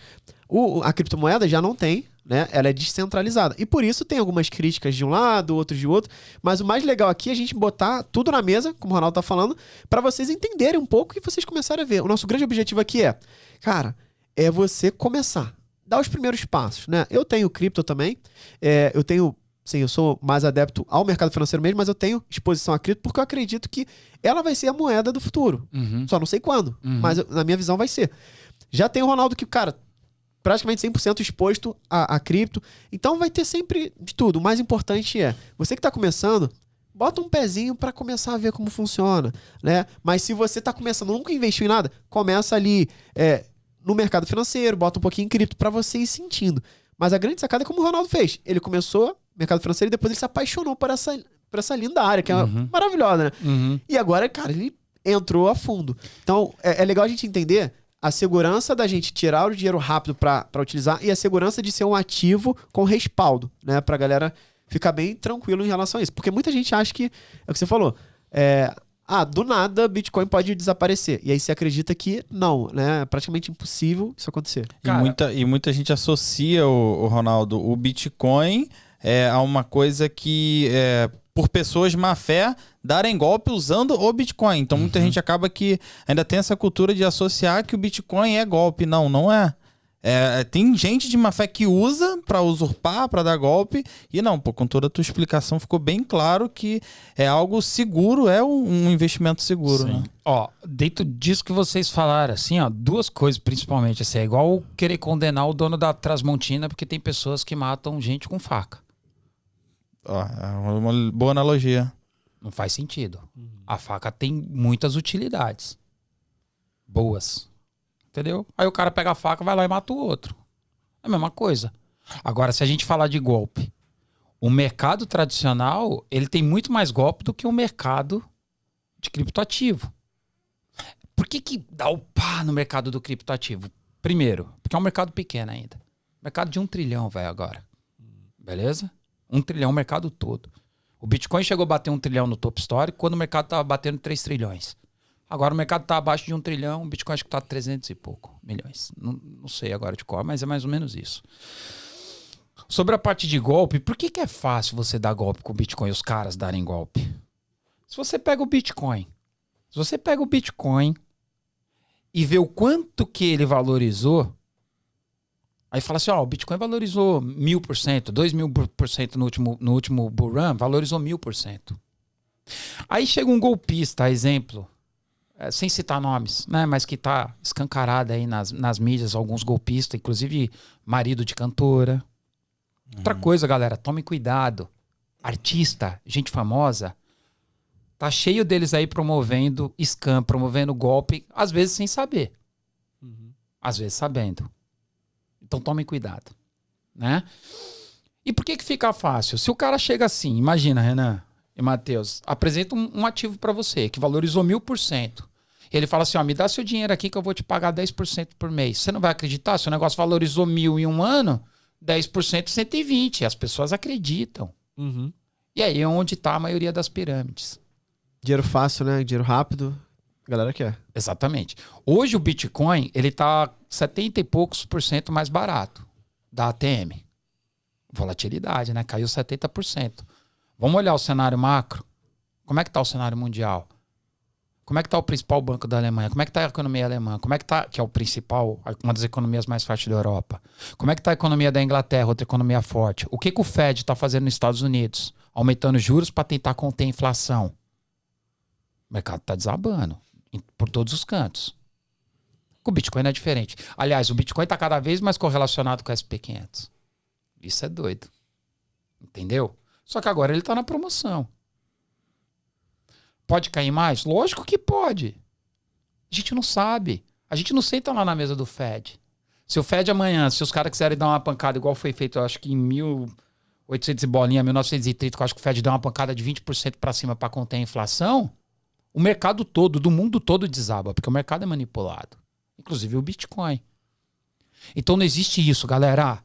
A criptomoeda já não tem, né? Ela é descentralizada. E por isso tem algumas críticas de um lado, outros de outro. Mas o mais legal aqui é a gente botar tudo na mesa, como o Ronaldo tá falando, para vocês entenderem um pouco e vocês começarem a ver. O nosso grande objetivo aqui é você começar. Dar os primeiros passos, né? Eu tenho cripto também. Eu sou mais adepto ao mercado financeiro mesmo, mas eu tenho exposição a cripto porque eu acredito que ela vai ser a moeda do futuro. Só não sei quando, mas na minha visão vai ser. Já tem o Ronaldo que, cara, praticamente 100% exposto a cripto. Então vai ter sempre de tudo. O mais importante você que está começando, bota um pezinho para começar a ver como funciona, né? Mas se você está começando, nunca investiu em nada, começa ali no mercado financeiro, bota um pouquinho em cripto para você ir sentindo. Mas a grande sacada é como o Ronaldo fez. Ele começou no mercado financeiro e depois ele se apaixonou por essa linda área, que é maravilhosa, né? E agora, cara, ele entrou a fundo. Então, é legal a gente entender a segurança da gente tirar o dinheiro rápido para utilizar e a segurança de ser um ativo com respaldo, né? Pra galera ficar bem tranquilo em relação a isso. Porque muita gente acha que, é o que você falou, do nada Bitcoin pode desaparecer. E aí você acredita que não, né? É praticamente impossível isso acontecer. E muita gente associa, o Ronaldo, o Bitcoin a uma coisa que por pessoas de má fé darem golpe usando o Bitcoin. Então muita gente acaba que ainda tem essa cultura de associar que o Bitcoin é golpe. Não é. Tem gente de má fé que usa para usurpar, para dar golpe. E não, com toda a tua explicação ficou bem claro que é algo seguro, é um investimento seguro. Sim. Né? Ó, dentro disso que vocês falaram, assim, ó, duas coisas principalmente. Assim, é igual querer condenar o dono da Transmontina porque tem pessoas que matam gente com faca. É uma boa analogia. Não faz sentido. A faca tem muitas utilidades. Boas. Entendeu? Aí o cara pega a faca, vai lá e mata o outro. É a mesma coisa. Agora, se a gente falar de golpe, o mercado tradicional, ele tem muito mais golpe do que o mercado de criptoativo. Por que dá o pá no mercado do criptoativo? Primeiro, porque é um mercado pequeno ainda. Mercado de 1 trilhão, velho, agora. Beleza? 1 trilhão, o mercado todo. O Bitcoin chegou a bater 1 trilhão no topo histórico quando o mercado estava batendo 3 trilhões. Agora o mercado está abaixo de 1 trilhão, o Bitcoin acho que está 300 e pouco milhões. Não sei agora de qual, mas é mais ou menos isso. Sobre a parte de golpe, por que é fácil você dar golpe com o Bitcoin e os caras darem golpe? Se você pega o Bitcoin e vê o quanto que ele valorizou, aí fala assim, o Bitcoin valorizou 1000%, 2000% no último bull run, valorizou 1000%. Aí chega um golpista, exemplo, sem citar nomes, né, mas que tá escancarado aí nas mídias, alguns golpistas, inclusive marido de cantora. Outra coisa, galera, tome cuidado. Artista, gente famosa, tá cheio deles aí promovendo scam, promovendo golpe, às vezes sem saber. Às vezes sabendo. Então tome cuidado, né? E por que fica fácil? Se o cara chega assim, imagina, Renan e Matheus, apresenta um ativo para você que valorizou 1000%. Ele fala assim, me dá seu dinheiro aqui que eu vou te pagar 10% por mês. Você não vai acreditar? Se o negócio valorizou 1000 em um ano, 10% 120. As pessoas acreditam. E aí é onde está a maioria das pirâmides. Dinheiro fácil, né? Dinheiro rápido. A galera quer. Exatamente. Hoje o Bitcoin, ele tá 70 e poucos % mais barato da ATM. Volatilidade, né? Caiu 70%. Vamos olhar o cenário macro. Como é que tá o cenário mundial? Como é que tá o principal banco da Alemanha? Como é que tá a economia alemã? Como é que tá, que é o principal, uma das economias mais fortes da Europa? Como é que tá a economia da Inglaterra, outra economia forte? O que o Fed tá fazendo nos Estados Unidos? Aumentando juros para tentar conter a inflação. O mercado tá desabando por todos os cantos. O Bitcoin não é diferente. Aliás, o Bitcoin tá cada vez mais correlacionado com o SP500. Isso é doido. Entendeu? Só que agora ele tá na promoção. Pode cair mais? Lógico que pode. A gente não sabe. A gente não senta lá na mesa do Fed. Se o Fed amanhã, se os caras quiserem dar uma pancada igual foi feito, eu acho que em 800 e bolinha, 1930, que eu acho que o Fed deu uma pancada de 20% para cima para conter a inflação, o mercado todo, do mundo todo desaba, porque o mercado é manipulado. Inclusive o Bitcoin. Então não existe isso, galera.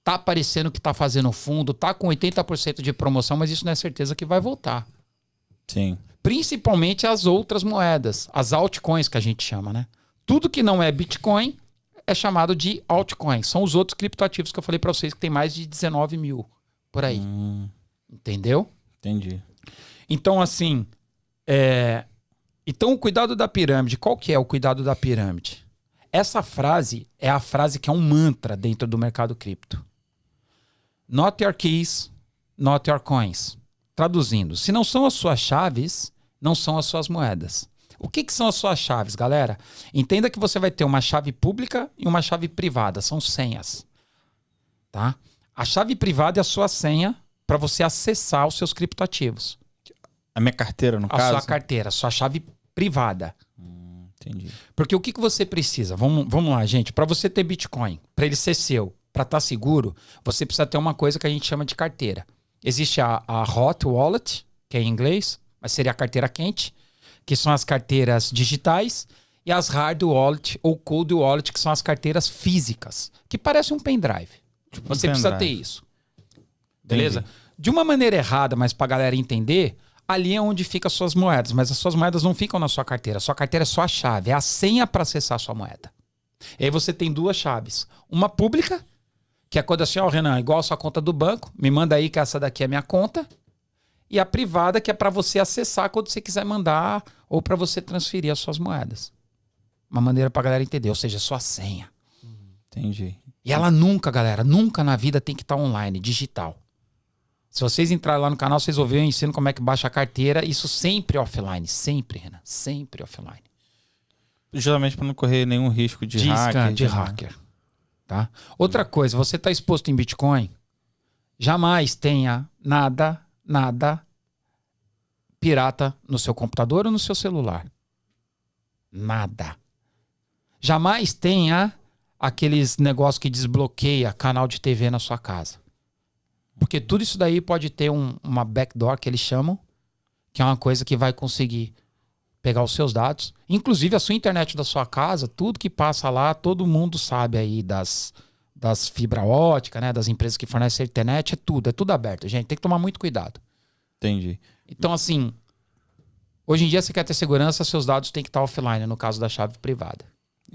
Tá parecendo que tá fazendo fundo, tá com 80% de promoção, mas isso não é certeza que vai voltar. Sim. Principalmente as outras moedas, as altcoins que a gente chama, né? Tudo que não é Bitcoin é chamado de altcoin. São os outros criptoativos que eu falei para vocês que tem mais de 19 mil por aí. Entendeu? Entendi. Então, assim, então o cuidado da pirâmide, qual que é o cuidado da pirâmide? Essa frase é a frase que é um mantra dentro do mercado cripto. Not your keys, not your coins. Traduzindo, se não são as suas chaves, não são as suas moedas. O que são as suas chaves, galera? Entenda que você vai ter uma chave pública e uma chave privada. São senhas. Tá? A chave privada é a sua senha para você acessar os seus criptoativos. A minha carteira, no caso? A sua carteira, a sua chave privada. Entendi. Porque o que você precisa? Vamos lá, gente. Para você ter Bitcoin, para ele ser seu, para estar seguro, você precisa ter uma coisa que a gente chama de carteira. Existe a Hot Wallet, que é em inglês, mas seria a carteira quente, que são as carteiras digitais, e as Hard Wallet ou Cold Wallet, que são as carteiras físicas, que parece um pendrive. Você precisa ter isso. Beleza? Entendi. De uma maneira errada, mas pra galera entender, ali é onde ficam as suas moedas, mas as suas moedas não ficam na sua carteira. A sua carteira é só a chave, é a senha para acessar a sua moeda. E aí você tem duas chaves. Uma pública, que é quando assim, ó, Renan, igual a sua conta do banco, me manda aí que essa daqui é a minha conta. E a privada, que é para você acessar quando você quiser mandar ou para você transferir as suas moedas. Uma maneira pra galera entender, ou seja, sua senha. Entendi. E ela nunca, galera, nunca na vida tem que estar online, digital. Se vocês entrarem lá no canal, vocês vão ver, eu ensino como é que baixa a carteira. Isso sempre offline, sempre, Renan, sempre offline. Justamente para não correr nenhum risco de hacker. De hacker. Tá? Outra coisa, você está exposto em Bitcoin, jamais tenha nada pirata no seu computador ou no seu celular. Nada. Jamais tenha aqueles negócios que desbloqueia canal de TV na sua casa. Porque tudo isso daí pode ter uma backdoor, que eles chamam, que é uma coisa que vai conseguir pegar os seus dados. Inclusive a sua internet da sua casa, tudo que passa lá, todo mundo sabe aí das fibra ótica, né? Das empresas que fornecem internet, é tudo aberto, gente. Tem que tomar muito cuidado. Entendi. Então, assim, hoje em dia você quer ter segurança, seus dados têm que estar offline, no caso da chave privada.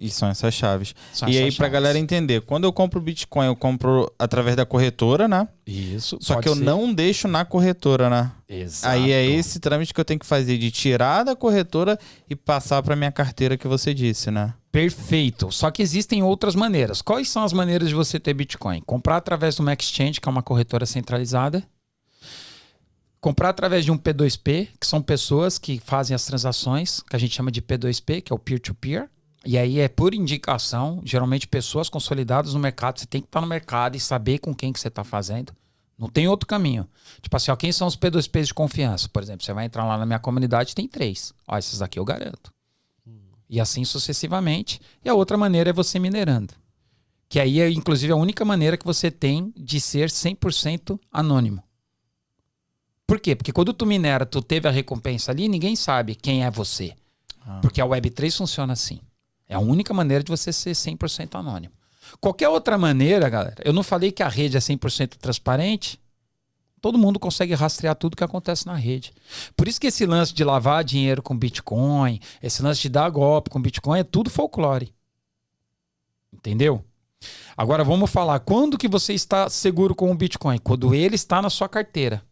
E são essas chaves. São e essas aí, pra chaves. galera entender, quando eu compro Bitcoin, eu compro através da corretora, né? Isso. Só que eu não deixo na corretora, né? Exato. Aí é esse trâmite que eu tenho que fazer de tirar da corretora e passar pra minha carteira que você disse, né? Perfeito. Só que existem outras maneiras. Quais são as maneiras de você ter Bitcoin? Comprar através de uma exchange, que é uma corretora centralizada. Comprar através de um P2P, que são pessoas que fazem as transações, que a gente chama de P2P, que é o peer-to-peer. E aí é por indicação, geralmente pessoas consolidadas no mercado. Você tem que estar no mercado e saber com quem que você está fazendo. Não tem outro caminho. Tipo assim, ó, quem são os P2Ps de confiança? Por exemplo, você vai entrar lá na minha comunidade, tem 3. Ó, esses aqui eu garanto. E assim sucessivamente. E a outra maneira é você minerando. Que aí é, inclusive, a única maneira que você tem de ser 100% anônimo. Por quê? Porque quando tu minera, tu teve a recompensa ali, ninguém sabe quem é você. Porque a Web3 funciona assim. É a única maneira de você ser 100% anônimo. Qualquer outra maneira, galera, eu não falei que a rede é 100% transparente. Todo mundo consegue rastrear tudo que acontece na rede. Por isso que esse lance de lavar dinheiro com Bitcoin, esse lance de dar golpe com Bitcoin, é tudo folclore. Entendeu? Agora vamos falar, quando que você está seguro com o Bitcoin? Quando ele está na sua carteira.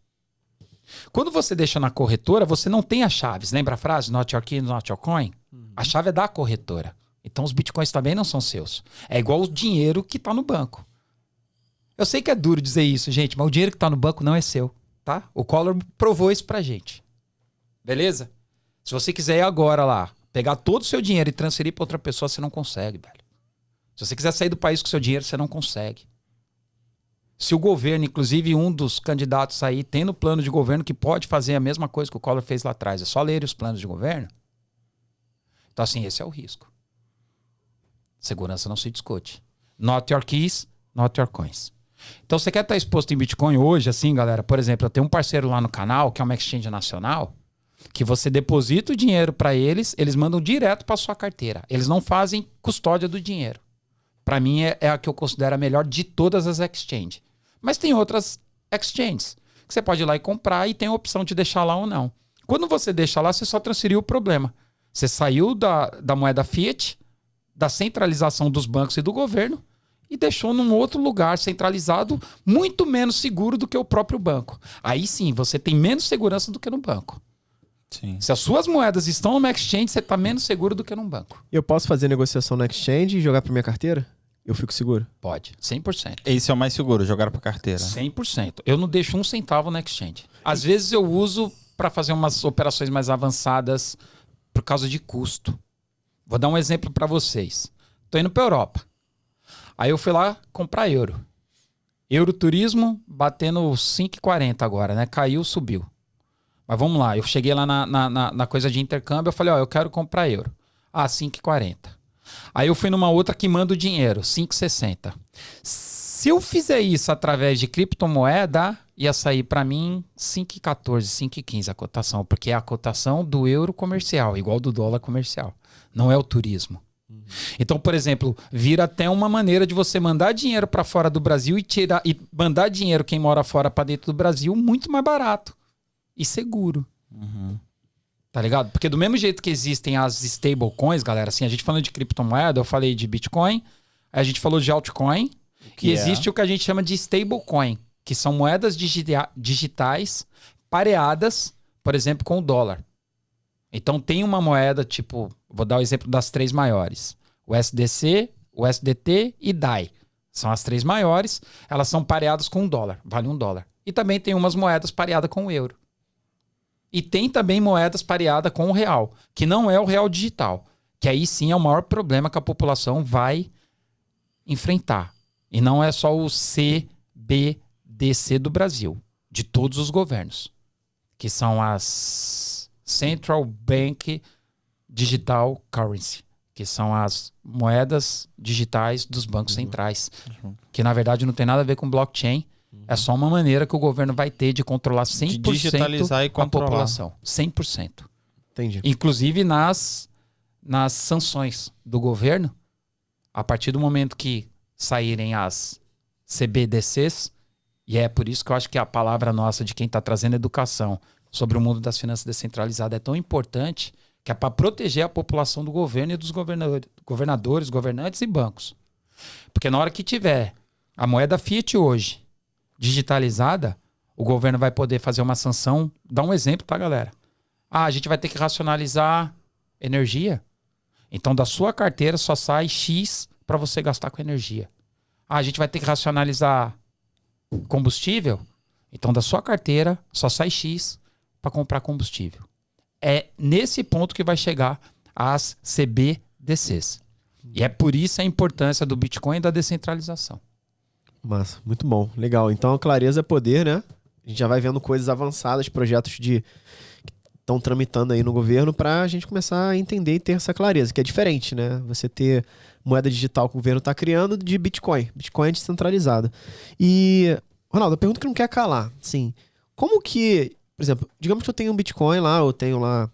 Quando você deixa na corretora, você não tem as chaves. Lembra a frase? Not your key, not your coin? A chave é da corretora. Então os Bitcoins também não são seus. É igual o dinheiro que está no banco. Eu sei que é duro dizer isso, gente, mas o dinheiro que está no banco não é seu, tá? O Collor provou isso pra gente. Beleza? Se você quiser ir agora lá, pegar todo o seu dinheiro e transferir para outra pessoa, você não consegue, velho. Se você quiser sair do país com o seu dinheiro, você não consegue. Se o governo, inclusive um dos candidatos aí, tem no plano de governo que pode fazer a mesma coisa que o Collor fez lá atrás, é só ler os planos de governo. Então, assim, esse é o risco. Segurança não se discute. Not your keys, not your coins. Então, você quer estar exposto em Bitcoin hoje, assim, galera? Por exemplo, eu tenho um parceiro lá no canal, que é uma exchange nacional, que você deposita o dinheiro para eles, eles mandam direto para sua carteira. Eles não fazem custódia do dinheiro. Para mim, é a que eu considero a melhor de todas as exchanges. Mas tem outras exchanges que você pode ir lá e comprar e tem a opção de deixar lá ou não. Quando você deixa lá, você só transferiu o problema. Você saiu da moeda fiat, da centralização dos bancos e do governo, e deixou num outro lugar centralizado, muito menos seguro do que o próprio banco. Aí sim, você tem menos segurança do que no banco. Sim. Se as suas moedas estão numa exchange, você está menos seguro do que num banco. Eu posso fazer negociação na exchange e jogar pra minha carteira? Eu fico seguro? Pode, 100%. Esse é o mais seguro, jogar pra carteira. 100%. Eu não deixo um centavo na exchange. Às vezes eu uso para fazer umas operações mais avançadas por causa de custo. Vou dar um exemplo para vocês. Tô indo para Europa. Aí eu fui lá comprar euro. Euroturismo batendo 5,40 agora, né? Caiu, subiu. Mas vamos lá, eu cheguei lá na coisa de intercâmbio, eu falei, ó, eu quero comprar euro. Ah, 5,40. Aí eu fui numa outra que manda o dinheiro, 5,60. Se eu fizer isso através de criptomoeda, ia sair para mim 5,14, 5,15 a cotação, porque é a cotação do euro comercial, igual do dólar comercial. Não é o turismo. Então, por exemplo, vira até uma maneira de você mandar dinheiro para fora do Brasil e mandar dinheiro quem mora fora para dentro do Brasil muito mais barato e seguro. Tá ligado? Porque do mesmo jeito que existem as stablecoins, galera, assim, a gente falando de criptomoeda, eu falei de Bitcoin, a gente falou de altcoin, e existe o que a gente chama de stablecoin, que são moedas digitais pareadas, por exemplo, com o dólar. Então tem uma moeda, tipo, vou dar o exemplo das 3 maiores. O SDC, o SDT e DAI. São as 3 maiores, elas são pareadas com o dólar, vale $1. E também tem umas moedas pareadas com o euro. E tem também moedas pareadas com o real, que não é o real digital, que aí sim é o maior problema que a população vai enfrentar. E não é só o CBDC do Brasil, de todos os governos, que são as Central Bank Digital Currency, que são as moedas digitais dos bancos centrais, que na verdade não tem nada a ver com blockchain. É só uma maneira que o governo vai ter de controlar 100% de digitalizar e controlar a população. 100%. Entendi. Inclusive nas sanções do governo, a partir do momento que saírem as CBDCs, e é por isso que eu acho que a palavra nossa de quem está trazendo educação sobre o mundo das finanças descentralizadas é tão importante, que é para proteger a população do governo e dos governadores, governantes e bancos. Porque na hora que tiver a moeda fiat hoje digitalizada, o governo vai poder fazer uma sanção. Dá um exemplo, tá, galera? Ah, a gente vai ter que racionalizar energia. Então, da sua carteira só sai X para você gastar com energia. Ah, a gente vai ter que racionalizar combustível. Então, da sua carteira só sai X para comprar combustível. É nesse ponto que vai chegar as CBDCs. E é por isso a importância do Bitcoin e da descentralização. Massa, muito bom, legal. Então a clareza é poder, né? A gente já vai vendo coisas avançadas, projetos que estão tramitando aí no governo pra gente começar a entender e ter essa clareza, que é diferente, né? Você ter moeda digital que o governo tá criando de Bitcoin. Bitcoin é descentralizado. E, Ronaldo, a pergunta que não quer calar, assim, como que, por exemplo, digamos que eu tenho um Bitcoin lá, eu tenho lá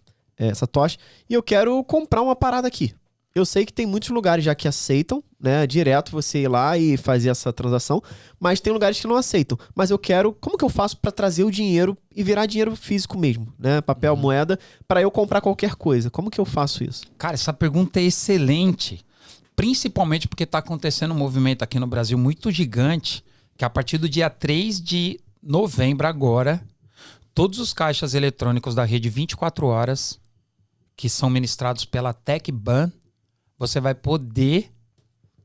Satoshi, e eu quero comprar uma parada aqui. Eu sei que tem muitos lugares já que aceitam, né? Direto você ir lá e fazer essa transação, mas tem lugares que não aceitam. Mas eu quero... Como que eu faço para trazer o dinheiro e virar dinheiro físico mesmo, né? Papel, moeda, para eu comprar qualquer coisa. Como que eu faço isso? Cara, essa pergunta é excelente. Principalmente porque está acontecendo um movimento aqui no Brasil muito gigante, que a partir do dia 3 de novembro agora, todos os caixas eletrônicos da rede 24 horas, que são ministrados pela TecBan, você vai poder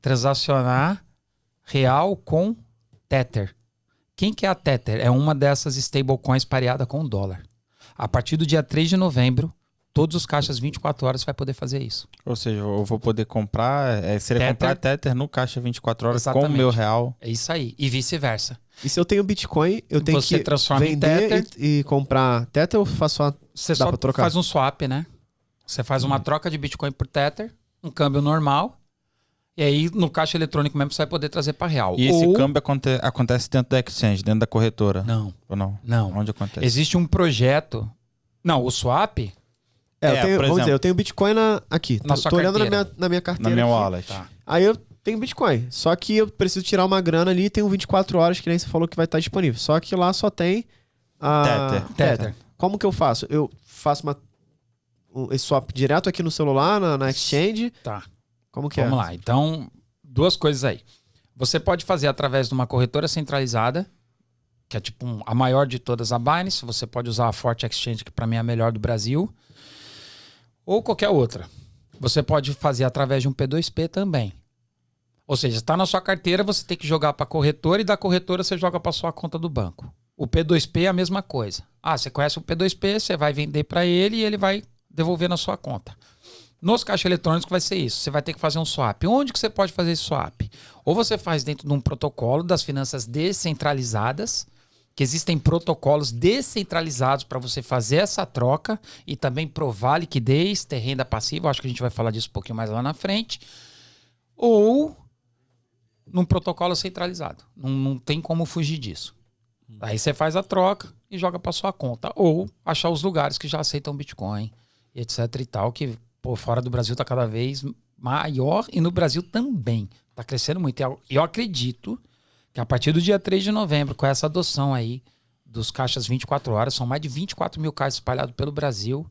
transacionar real com Tether. Quem que é a Tether? É uma dessas stablecoins pareada com o dólar. A partir do dia 3 de novembro, todos os caixas 24 horas vai poder fazer isso. Ou seja, eu vou poder comprar, seria Tether. comprar Tether no caixa 24 horas Exatamente. com o meu real. É isso aí. E vice-versa. E se eu tenho Bitcoin, eu tenho Você que transforma em vender Tether. e comprar Tether ou faço só... Você Dá só pra trocar? faz um swap, né? Você faz uma troca de Bitcoin por Tether, um câmbio normal, E aí, no caixa eletrônico mesmo, você vai poder trazer para real. E esse câmbio acontece dentro da exchange, dentro da corretora? Não. Ou não? Não. Onde acontece? Existe um projeto... Não, o swap... Vamos dizer, eu tenho Bitcoin aqui. Na sua tô olhando carteira. na minha carteira. Na minha aqui. wallet. Tá. Aí eu tenho Bitcoin. Só que eu preciso tirar uma grana ali e tenho 24 horas, que nem você falou que vai estar disponível. Só que lá só tem a Tether. Como que eu faço? Eu faço esse swap direto aqui no celular, na exchange. Tá. Como que Vamos lá. Então, duas coisas aí. Você pode fazer através de uma corretora centralizada, que é tipo a maior de todas, a Binance. Você pode usar a Forte Exchange, que para mim é a melhor do Brasil. Ou qualquer outra. Você pode fazer através de um P2P também. Ou seja, está na sua carteira, você tem que jogar para a corretora e da corretora você joga para sua conta do banco. O P2P é a mesma coisa. Você conhece o P2P, você vai vender para ele e ele vai devolver na sua conta. Nos caixas eletrônicos vai ser isso. Você vai ter que fazer um swap. Onde que você pode fazer esse swap? Ou você faz dentro de um protocolo das finanças descentralizadas, que existem protocolos descentralizados para você fazer essa troca e também provar liquidez, ter renda passiva. Acho que a gente vai falar disso um pouquinho mais lá na frente. Ou num protocolo centralizado. Não tem como fugir disso. Aí você faz a troca e joga para sua conta. Ou achar os lugares que já aceitam Bitcoin, etc e tal, que fora do Brasil está cada vez maior e no Brasil também. Está crescendo muito. E eu acredito que a partir do dia 3 de novembro, com essa adoção aí dos caixas 24 horas, são mais de 24 mil caixas espalhados pelo Brasil.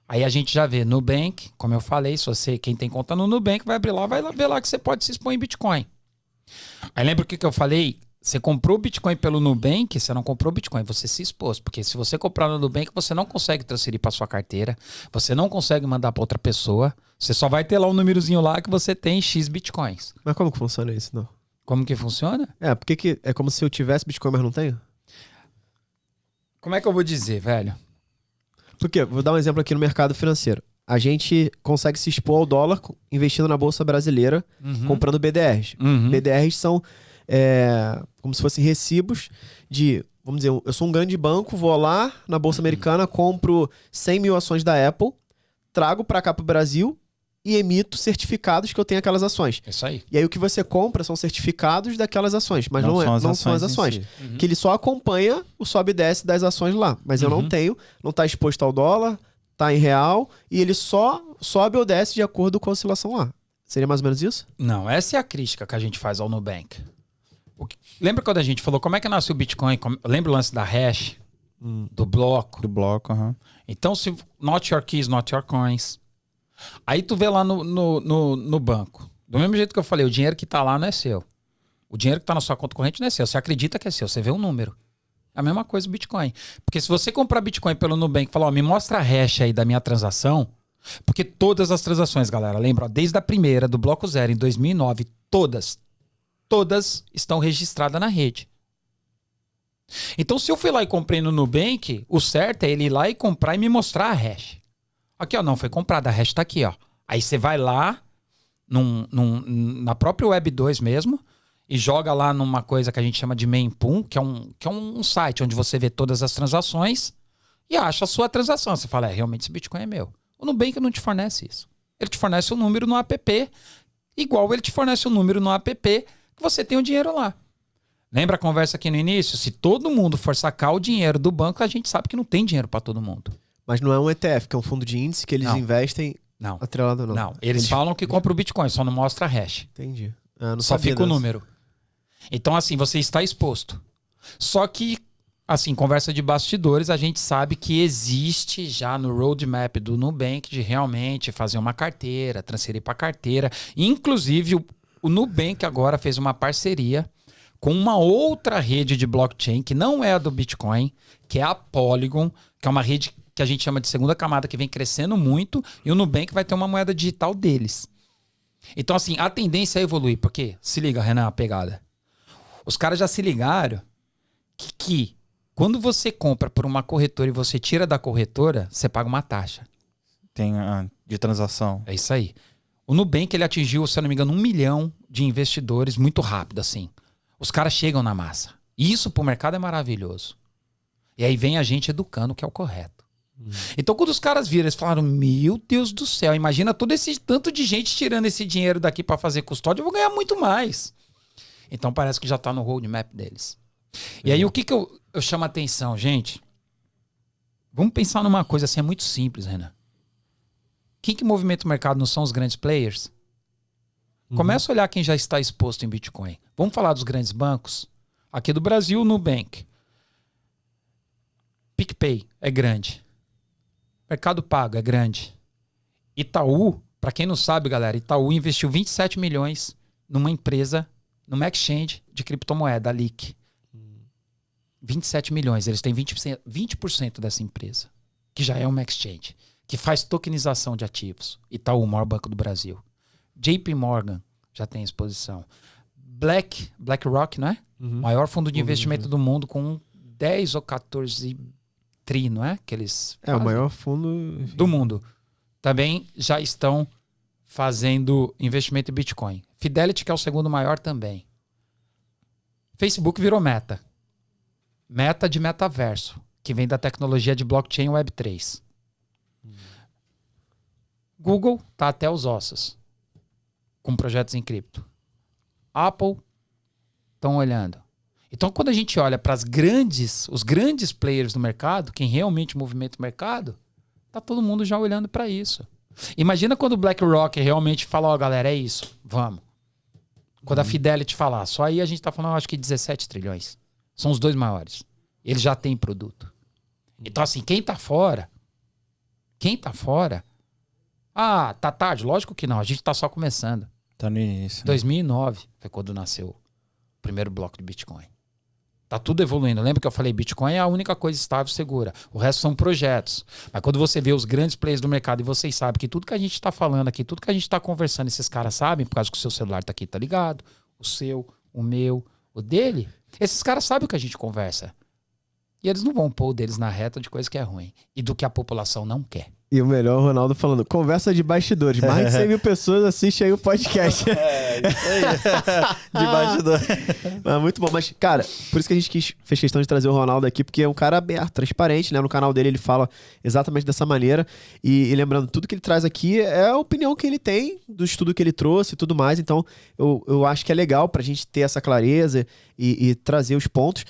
Aí a gente já vê Nubank, como eu falei, se você, quem tem conta no Nubank, vai abrir lá, vai ver lá que você pode se expor em Bitcoin. Aí lembra o que eu falei? Você comprou Bitcoin pelo Nubank, você não comprou Bitcoin, você se expôs. Porque se você comprar no Nubank, você não consegue transferir para sua carteira, você não consegue mandar para outra pessoa, você só vai ter lá um númerozinho lá que você tem X Bitcoins. Mas como que funciona isso, não? Como que funciona? Porque é como se eu tivesse Bitcoin, mas não tenho? Como é que eu vou dizer, velho? Porque, vou dar um exemplo aqui no mercado financeiro. A gente consegue se expor ao dólar investindo na Bolsa Brasileira, comprando BDRs. BDRs são como se fossem recibos de... Vamos dizer, eu sou um grande banco, vou lá na Bolsa Americana, compro 100 mil ações da Apple, trago para cá para o Brasil e emito certificados que eu tenho aquelas ações. Isso aí. E aí o que você compra são certificados daquelas ações, mas não são as ações. Si. Que ele só acompanha o sobe e desce das ações lá. Mas eu não tenho, não está exposto ao dólar, está em real, e ele só sobe ou desce de acordo com a oscilação lá. Seria mais ou menos isso? Não, essa é a crítica que a gente faz ao Nubank. Lembra quando a gente falou como é que nasceu o Bitcoin? Lembra o lance da hash? Do bloco? Do bloco, Então, se not your keys, not your coins. Aí tu vê lá no banco. Do mesmo jeito que eu falei, o dinheiro que tá lá não é seu. O dinheiro que tá na sua conta corrente não é seu. Você acredita que é seu, você vê um número. É a mesma coisa o Bitcoin. Porque se você comprar Bitcoin pelo Nubank e falar, me mostra a hash aí da minha transação, porque todas as transações, galera, lembra, desde a primeira, do bloco zero, em 2009, todas estão registradas na rede. Então, se eu fui lá e comprei no Nubank, o certo é ele ir lá e comprar e me mostrar a hash. Aqui, ó, não, foi comprada, a hash tá aqui, ó. Aí você vai lá, na própria Web 2 mesmo, e joga lá numa coisa que a gente chama de Mempool, que é um site onde você vê todas as transações e acha a sua transação. Você fala, realmente esse Bitcoin é meu. O Nubank não te fornece isso. Ele te fornece um número no app, igual ele te fornece um número no app que você tem o dinheiro lá. Lembra a conversa aqui no início? Se todo mundo for sacar o dinheiro do banco, a gente sabe que não tem dinheiro para todo mundo. Mas não é um ETF, que é um fundo de índice que eles investem atrelado não. Não, eles falam que compra o Bitcoin, só não mostra a hash. Entendi. Só fica o número. Então, assim, você está exposto. Só que, assim, conversa de bastidores, a gente sabe que existe já no roadmap do Nubank de realmente fazer uma carteira, transferir para carteira. Inclusive, o Nubank agora fez uma parceria com uma outra rede de blockchain, que não é a do Bitcoin, que é a Polygon, que é uma rede que a gente chama de segunda camada, que vem crescendo muito, e o Nubank vai ter uma moeda digital deles. Então, assim, a tendência é evoluir, porque, se liga, Renan, a pegada. Os caras já se ligaram que quando você compra por uma corretora e você tira da corretora, você paga uma taxa. Tem de transação. É isso aí. O Nubank, ele atingiu, se eu não me engano, 1 milhão de investidores muito rápido, assim. Os caras chegam na massa. E isso pro mercado é maravilhoso. E aí vem a gente educando o que é o correto. Então, quando os caras viram, eles falaram, meu Deus do céu, imagina todo esse tanto de gente tirando esse dinheiro daqui para fazer custódia, eu vou ganhar muito mais. Então, parece que já tá no roadmap deles. E aí, o que eu chamo a atenção, gente? Vamos pensar numa coisa assim, é muito simples, Renan. Quem que movimenta o mercado não são os grandes players? Começa a olhar quem já está exposto em Bitcoin. Vamos falar dos grandes bancos? Aqui do Brasil, Nubank. PicPay é grande. Mercado Pago é grande. Itaú, para quem não sabe, galera, Itaú investiu 27 milhões numa empresa, numa exchange de criptomoeda, a LIC. 27 milhões. Eles têm 20% dessa empresa, que já é uma exchange, que faz tokenização de ativos. Itaú, o maior banco do Brasil. JP Morgan já tem exposição. BlackRock, não é? Maior fundo de investimento do mundo, com 10 ou 14 tri, não é? Que eles o maior fundo do mundo. Também já estão fazendo investimento em Bitcoin. Fidelity, que é o segundo maior também. Facebook virou Meta. Meta de metaverso, que vem da tecnologia de blockchain Web3. Google tá até os ossos, com projetos em cripto. Apple estão olhando. Então, quando a gente olha para os grandes players do mercado, quem realmente movimenta o mercado, tá todo mundo já olhando para isso. Imagina quando o BlackRock realmente fala, ó, galera, é isso, vamos. Quando a Fidelity falar, só aí a gente tá falando, acho que 17 trilhões. São os dois maiores. Eles já têm produto. Então, assim, quem tá fora, ah, tá tarde? Lógico que não, a gente tá só começando. Tá no início. 2009 foi quando nasceu o primeiro bloco de Bitcoin. Tá tudo evoluindo. Lembra que eu falei, Bitcoin é a única coisa estável e segura. O resto são projetos. Mas quando você vê os grandes players do mercado e vocês sabem que tudo que a gente tá falando aqui, tudo que a gente tá conversando, esses caras sabem, por causa que o seu celular tá aqui, tá ligado? O seu, o meu, o dele. Esses caras sabem o que a gente conversa. E eles não vão pôr o deles na reta de coisa que é ruim. E do que a população não quer. E o melhor, o Ronaldo falando, conversa de bastidores. Mais de 100 mil pessoas assistem aí o podcast. Isso aí. De bastidores. Mas muito bom. Mas, cara, por isso que a gente fez questão de trazer o Ronaldo aqui, porque é um cara aberto, transparente, né? No canal dele ele fala exatamente dessa maneira. E lembrando, tudo que ele traz aqui é a opinião que ele tem, do estudo que ele trouxe e tudo mais. Então, eu acho que é legal pra gente ter essa clareza e trazer os pontos.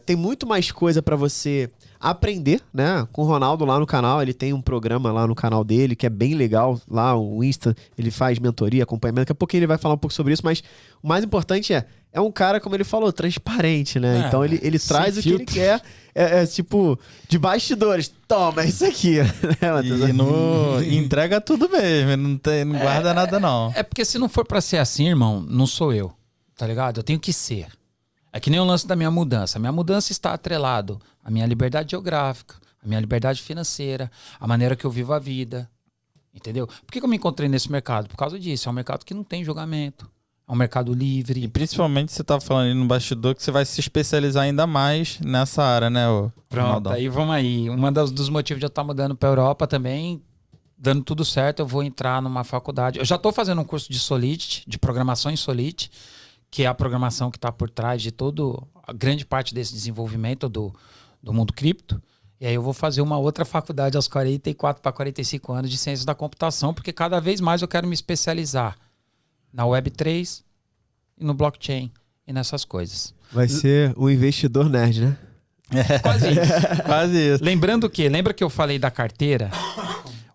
Tem muito mais coisa pra você aprender, né? Com o Ronaldo lá no canal, ele tem um programa lá no canal dele que é bem legal, lá o Insta, ele faz mentoria, acompanhamento, daqui a pouquinho ele vai falar um pouco sobre isso, mas o mais importante é um cara, como ele falou, transparente, né? Então ele traz o que ele quer, tipo, de bastidores, toma, é isso aqui. E entrega tudo mesmo, não guarda nada não. É porque se não for pra ser assim, irmão, não sou eu, tá ligado? Eu tenho que ser. É que nem o lance da minha mudança. A minha mudança está atrelado à minha liberdade geográfica, à minha liberdade financeira, à maneira que eu vivo a vida. Entendeu? Por que eu me encontrei nesse mercado? Por causa disso. É um mercado que não tem julgamento. É um mercado livre. E principalmente você tá falando aí no bastidor que você vai se especializar ainda mais nessa área, né? Pronto, aí vamos aí. Um dos motivos de eu estar mudando para Europa também, dando tudo certo, eu vou entrar numa faculdade. Eu já estou fazendo um curso de Solidity, de programação em Solidity, que é a programação que está por trás de a grande parte desse desenvolvimento do mundo cripto. E aí eu vou fazer uma outra faculdade aos 44 para 45 anos de ciências da computação, porque cada vez mais eu quero me especializar na Web3 e no blockchain e nessas coisas. Vai ser o investidor nerd, né? Quase isso. Quase isso. Lembrando que, lembra que eu falei da carteira?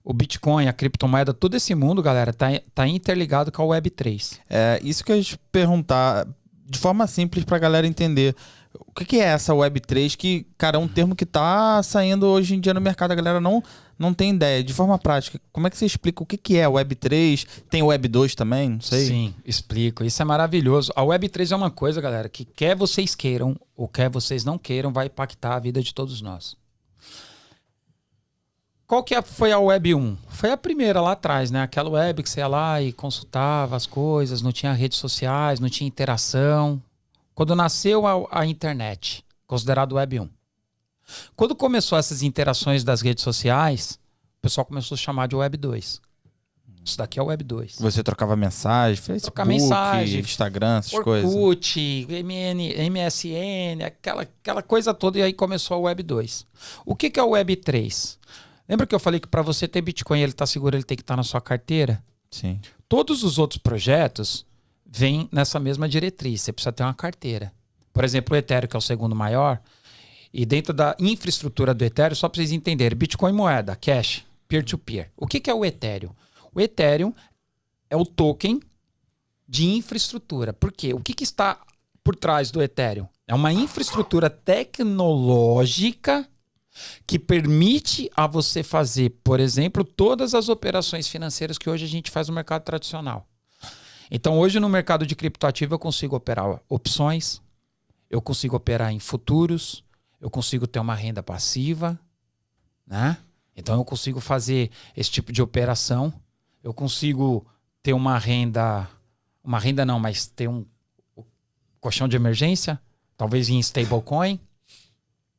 O Bitcoin, a criptomoeda, todo esse mundo, galera, tá interligado com a Web3. Isso que eu ia te perguntar, de forma simples pra galera entender. O que é essa Web3? Que, cara, é um termo que tá saindo hoje em dia no mercado, a galera não tem ideia. De forma prática, como é que você explica o que é a Web3? Tem o Web2 também? Não sei. Sim, explico. Isso é maravilhoso. A Web3 é uma coisa, galera, que quer vocês queiram ou quer vocês não queiram, vai impactar a vida de todos nós. Qual que foi a Web 1? Foi a primeira lá atrás, né? Aquela web que você ia lá e consultava as coisas, não tinha redes sociais, não tinha interação. Quando nasceu a internet, considerado Web 1. Quando começou essas interações das redes sociais, o pessoal começou a chamar de Web 2. Isso daqui é o Web 2. Você trocava mensagem, Facebook, Trocar mensagem, Instagram, essas coisas. Orkut, MSN, aquela coisa toda, e aí começou o Web 2. O que é o Web 3? Lembra que eu falei que para você ter Bitcoin e ele tá seguro, ele tem que estar na sua carteira? Sim. Todos os outros projetos vêm nessa mesma diretriz. Você precisa ter uma carteira. Por exemplo, o Ethereum, que é o segundo maior, e dentro da infraestrutura do Ethereum, só para vocês entenderem, Bitcoin moeda, cash, peer-to-peer. O que é o Ethereum? O Ethereum é o token de infraestrutura. Por quê? O que está por trás do Ethereum? É uma infraestrutura tecnológica que permite a você fazer, por exemplo, todas as operações financeiras que hoje a gente faz no mercado tradicional. Então, hoje no mercado de criptoativo eu consigo operar opções, eu consigo operar em futuros, eu consigo ter uma renda passiva, né? Então eu consigo fazer esse tipo de operação. Eu consigo ter uma renda não, mas ter um colchão de emergência, talvez em stablecoin,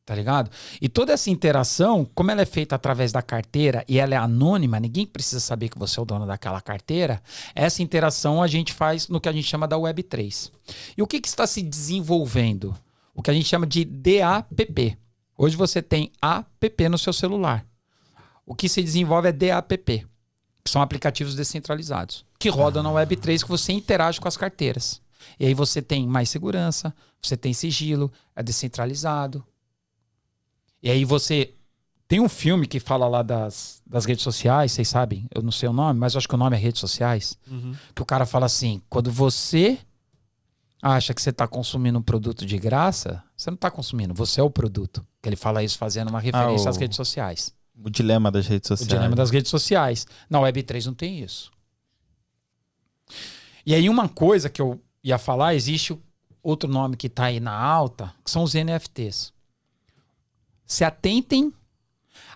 tá ligado? E toda essa interação, como ela é feita através da carteira e ela é anônima, ninguém precisa saber que você é o dono daquela carteira, essa interação a gente faz no que a gente chama da Web3. E o que está se desenvolvendo? O que a gente chama de DAPP. Hoje você tem app no seu celular. O que se desenvolve é DAPP, que são aplicativos descentralizados, que rodam na Web3, que você interage com as carteiras. E aí você tem mais segurança, você tem sigilo, é descentralizado. E aí você tem um filme que fala lá das redes sociais, vocês sabem, eu não sei o nome, mas eu acho que o nome é redes sociais, que o cara fala assim, quando você acha que você está consumindo um produto de graça, você não está consumindo, você é o produto. Que ele fala isso fazendo uma referência às redes sociais. O dilema das redes sociais. O dilema das redes sociais. Na Web3 não tem isso. E aí uma coisa que eu ia falar, existe outro nome que está aí na alta, que são os NFTs. Se atentem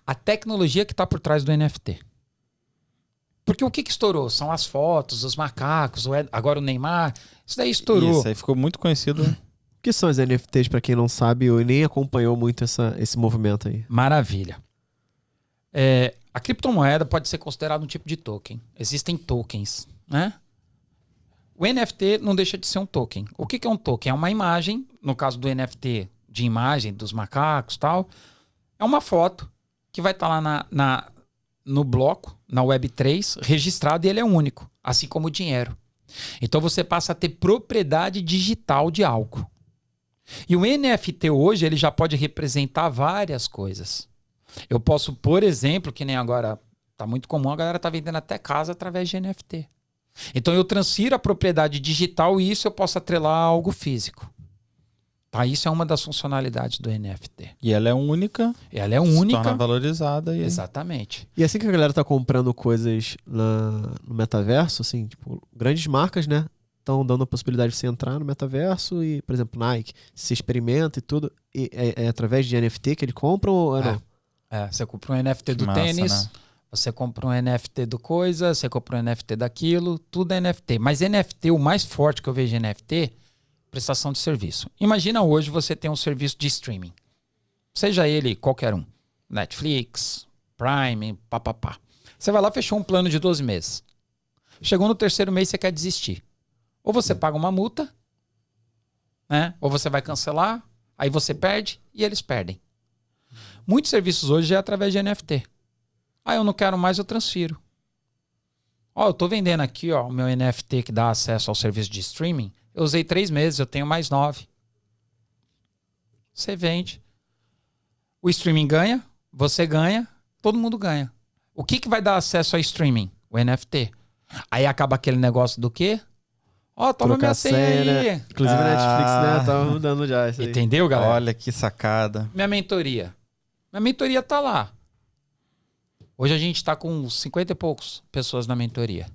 à tecnologia que está por trás do NFT. Porque o que estourou? São as fotos, os macacos, agora o Neymar. Isso daí estourou. Isso aí ficou muito conhecido. O que são os NFTs, para quem não sabe, ou nem acompanhou muito esse movimento aí? Maravilha. A criptomoeda pode ser considerada um tipo de token. Existem tokens, né? O NFT não deixa de ser um token. O que é um token? É uma imagem, no caso do NFT de imagem dos macacos e tal, é uma foto que vai estar lá no bloco, na Web3, registrado, e ele é único, assim como o dinheiro. Então você passa a ter propriedade digital de algo. E o NFT hoje, ele já pode representar várias coisas. Eu posso, por exemplo, que nem agora tá muito comum, a galera tá vendendo até casa através de NFT. Então eu transfiro a propriedade digital e isso eu posso atrelar a algo físico. Tá? Isso é uma das funcionalidades do NFT. E ela é única. Ela é única. Se torna valorizada. Exatamente. E assim que a galera tá comprando coisas no metaverso, assim, tipo, grandes marcas, né? Estão dando a possibilidade de você entrar no metaverso e, por exemplo, Nike, se experimenta e tudo. E é através de NFT que ele compra ou não? Você compra um NFT do massa, tênis, né? Você compra um NFT do coisa, você compra um NFT daquilo, tudo é NFT. Mas NFT, o mais forte que eu vejo em NFT, prestação de serviço. Imagina hoje você tem um serviço de streaming. Seja ele qualquer um. Netflix, Prime, papapá. Você vai lá, fechou um plano de 12 meses. Chegou no terceiro mês, você quer desistir. Ou você paga uma multa, né? Ou você vai cancelar, aí você perde e eles perdem. Muitos serviços hoje é através de NFT. Eu não quero mais, eu transfiro. Eu tô vendendo aqui, o meu NFT que dá acesso ao serviço de streaming. Eu usei 3 meses, eu tenho mais 9. Você vende. O streaming ganha, você ganha, todo mundo ganha. O que vai dar acesso ao streaming? O NFT. Aí acaba aquele negócio do quê? Toma minha senha aí. Né? Inclusive a Netflix, né? Tava mudando já isso aí. Entendeu, galera? Olha que sacada. Minha mentoria. Minha mentoria tá lá. Hoje a gente tá com 50 e poucos pessoas na mentoria.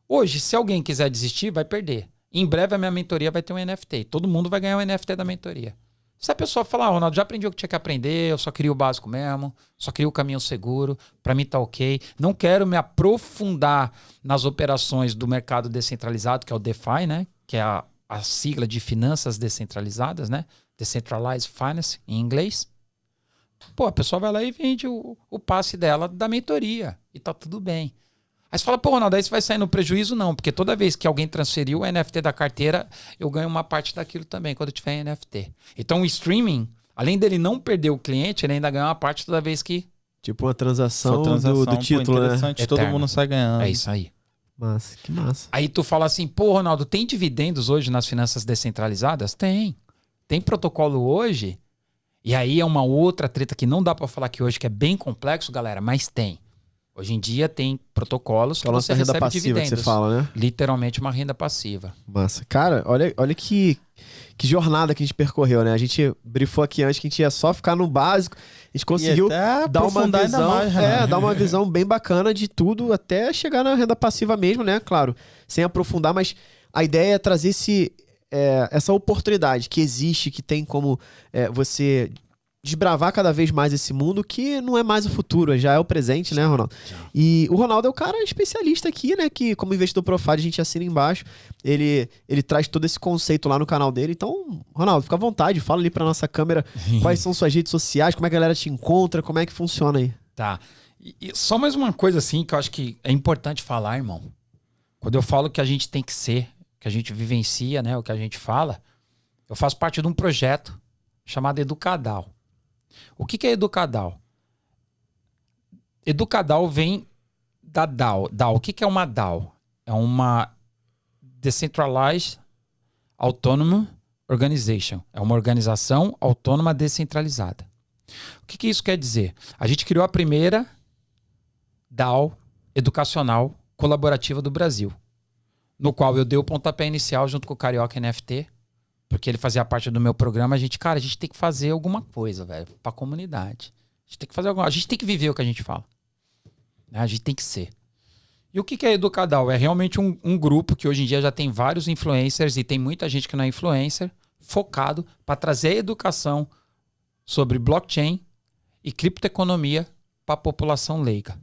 Hoje, se alguém quiser desistir, vai perder. Em breve a minha mentoria vai ter um NFT. Todo mundo vai ganhar um NFT da mentoria. Se a pessoa falar, Ronaldo, já aprendi o que tinha que aprender, eu só queria o básico mesmo, só queria o caminho seguro, pra mim tá ok. Não quero me aprofundar nas operações do mercado descentralizado, que é o DeFi, né? Que é a sigla de finanças descentralizadas, né? Decentralized Finance, em inglês. A pessoa vai lá e vende o passe dela da mentoria. E tá tudo bem. Aí você fala, pô, Ronaldo, aí você vai sair no prejuízo? Não, porque toda vez que alguém transferiu o NFT da carteira, eu ganho uma parte daquilo também, quando eu tiver NFT. Então o streaming, além dele não perder o cliente, ele ainda ganha uma parte toda vez que... Tipo uma transação, transação do título, né? interessante, todo mundo sai ganhando. É isso aí. Massa, que massa. Aí tu fala assim, pô, Ronaldo, tem dividendos hoje nas finanças descentralizadas? Tem. Tem protocolo hoje? E aí é uma outra treta que não dá pra falar aqui hoje, que é bem complexo, galera, mas tem. Hoje em dia tem protocolos que você renda recebe passiva dividendos. que você fala, né? Literalmente uma renda passiva. Massa. Cara, olha que jornada que a gente percorreu, né? A gente brifou aqui antes que a gente ia só ficar no básico. A gente conseguiu dar uma visão, dar uma visão bem bacana de tudo até chegar na renda passiva mesmo, né? Claro, sem aprofundar, mas a ideia é trazer essa oportunidade que existe, que tem como você desbravar cada vez mais esse mundo que não é mais o futuro, já é o presente, né, Ronaldo? E o Ronaldo é o cara especialista aqui, né, que como investidor Profile a gente assina embaixo, ele traz todo esse conceito lá no canal dele. Então, Ronaldo, fica à vontade, fala ali pra nossa câmera quais são suas redes sociais, como é que a galera te encontra, como é que funciona aí. Tá. E só mais uma coisa assim que eu acho que é importante falar, irmão. Quando eu falo que a gente tem que ser, que a gente vivencia, né, o que a gente fala, eu faço parte de um projeto chamado Educadal. O que é Educadal? Educadal vem da DAO. O que é uma DAO? É uma Decentralized Autonomous Organization. É uma organização autônoma descentralizada. O que isso quer dizer? A gente criou a primeira DAO educacional colaborativa do Brasil, no qual eu dei o pontapé inicial junto com o Carioca NFT, porque ele fazia parte do meu programa. A gente tem que fazer alguma coisa, velho, pra comunidade. A gente tem que viver o que a gente fala. Né? A gente tem que ser. E o que é Educadal? É realmente um grupo que hoje em dia já tem vários influencers e tem muita gente que não é influencer, focado para trazer educação sobre blockchain e criptoeconomia para a população leiga.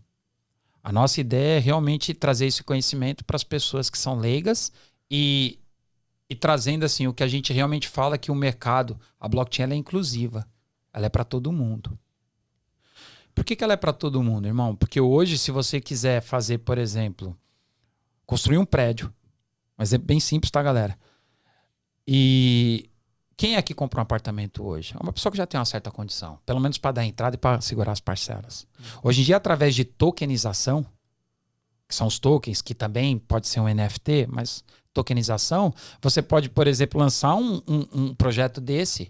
A nossa ideia é realmente trazer esse conhecimento para as pessoas que são leigas e trazendo assim o que a gente realmente fala, que o mercado, a blockchain, ela é inclusiva. Ela é para todo mundo. Por que ela é para todo mundo, irmão? Porque hoje, se você quiser fazer, por exemplo, construir um prédio, mas é bem simples, tá, galera? E quem é que compra um apartamento hoje? É uma pessoa que já tem uma certa condição, pelo menos para dar entrada e para segurar as parcelas. Hoje em dia, através de tokenização, que são os tokens, que também pode ser um NFT, mas tokenização, você pode, por exemplo, lançar um projeto desse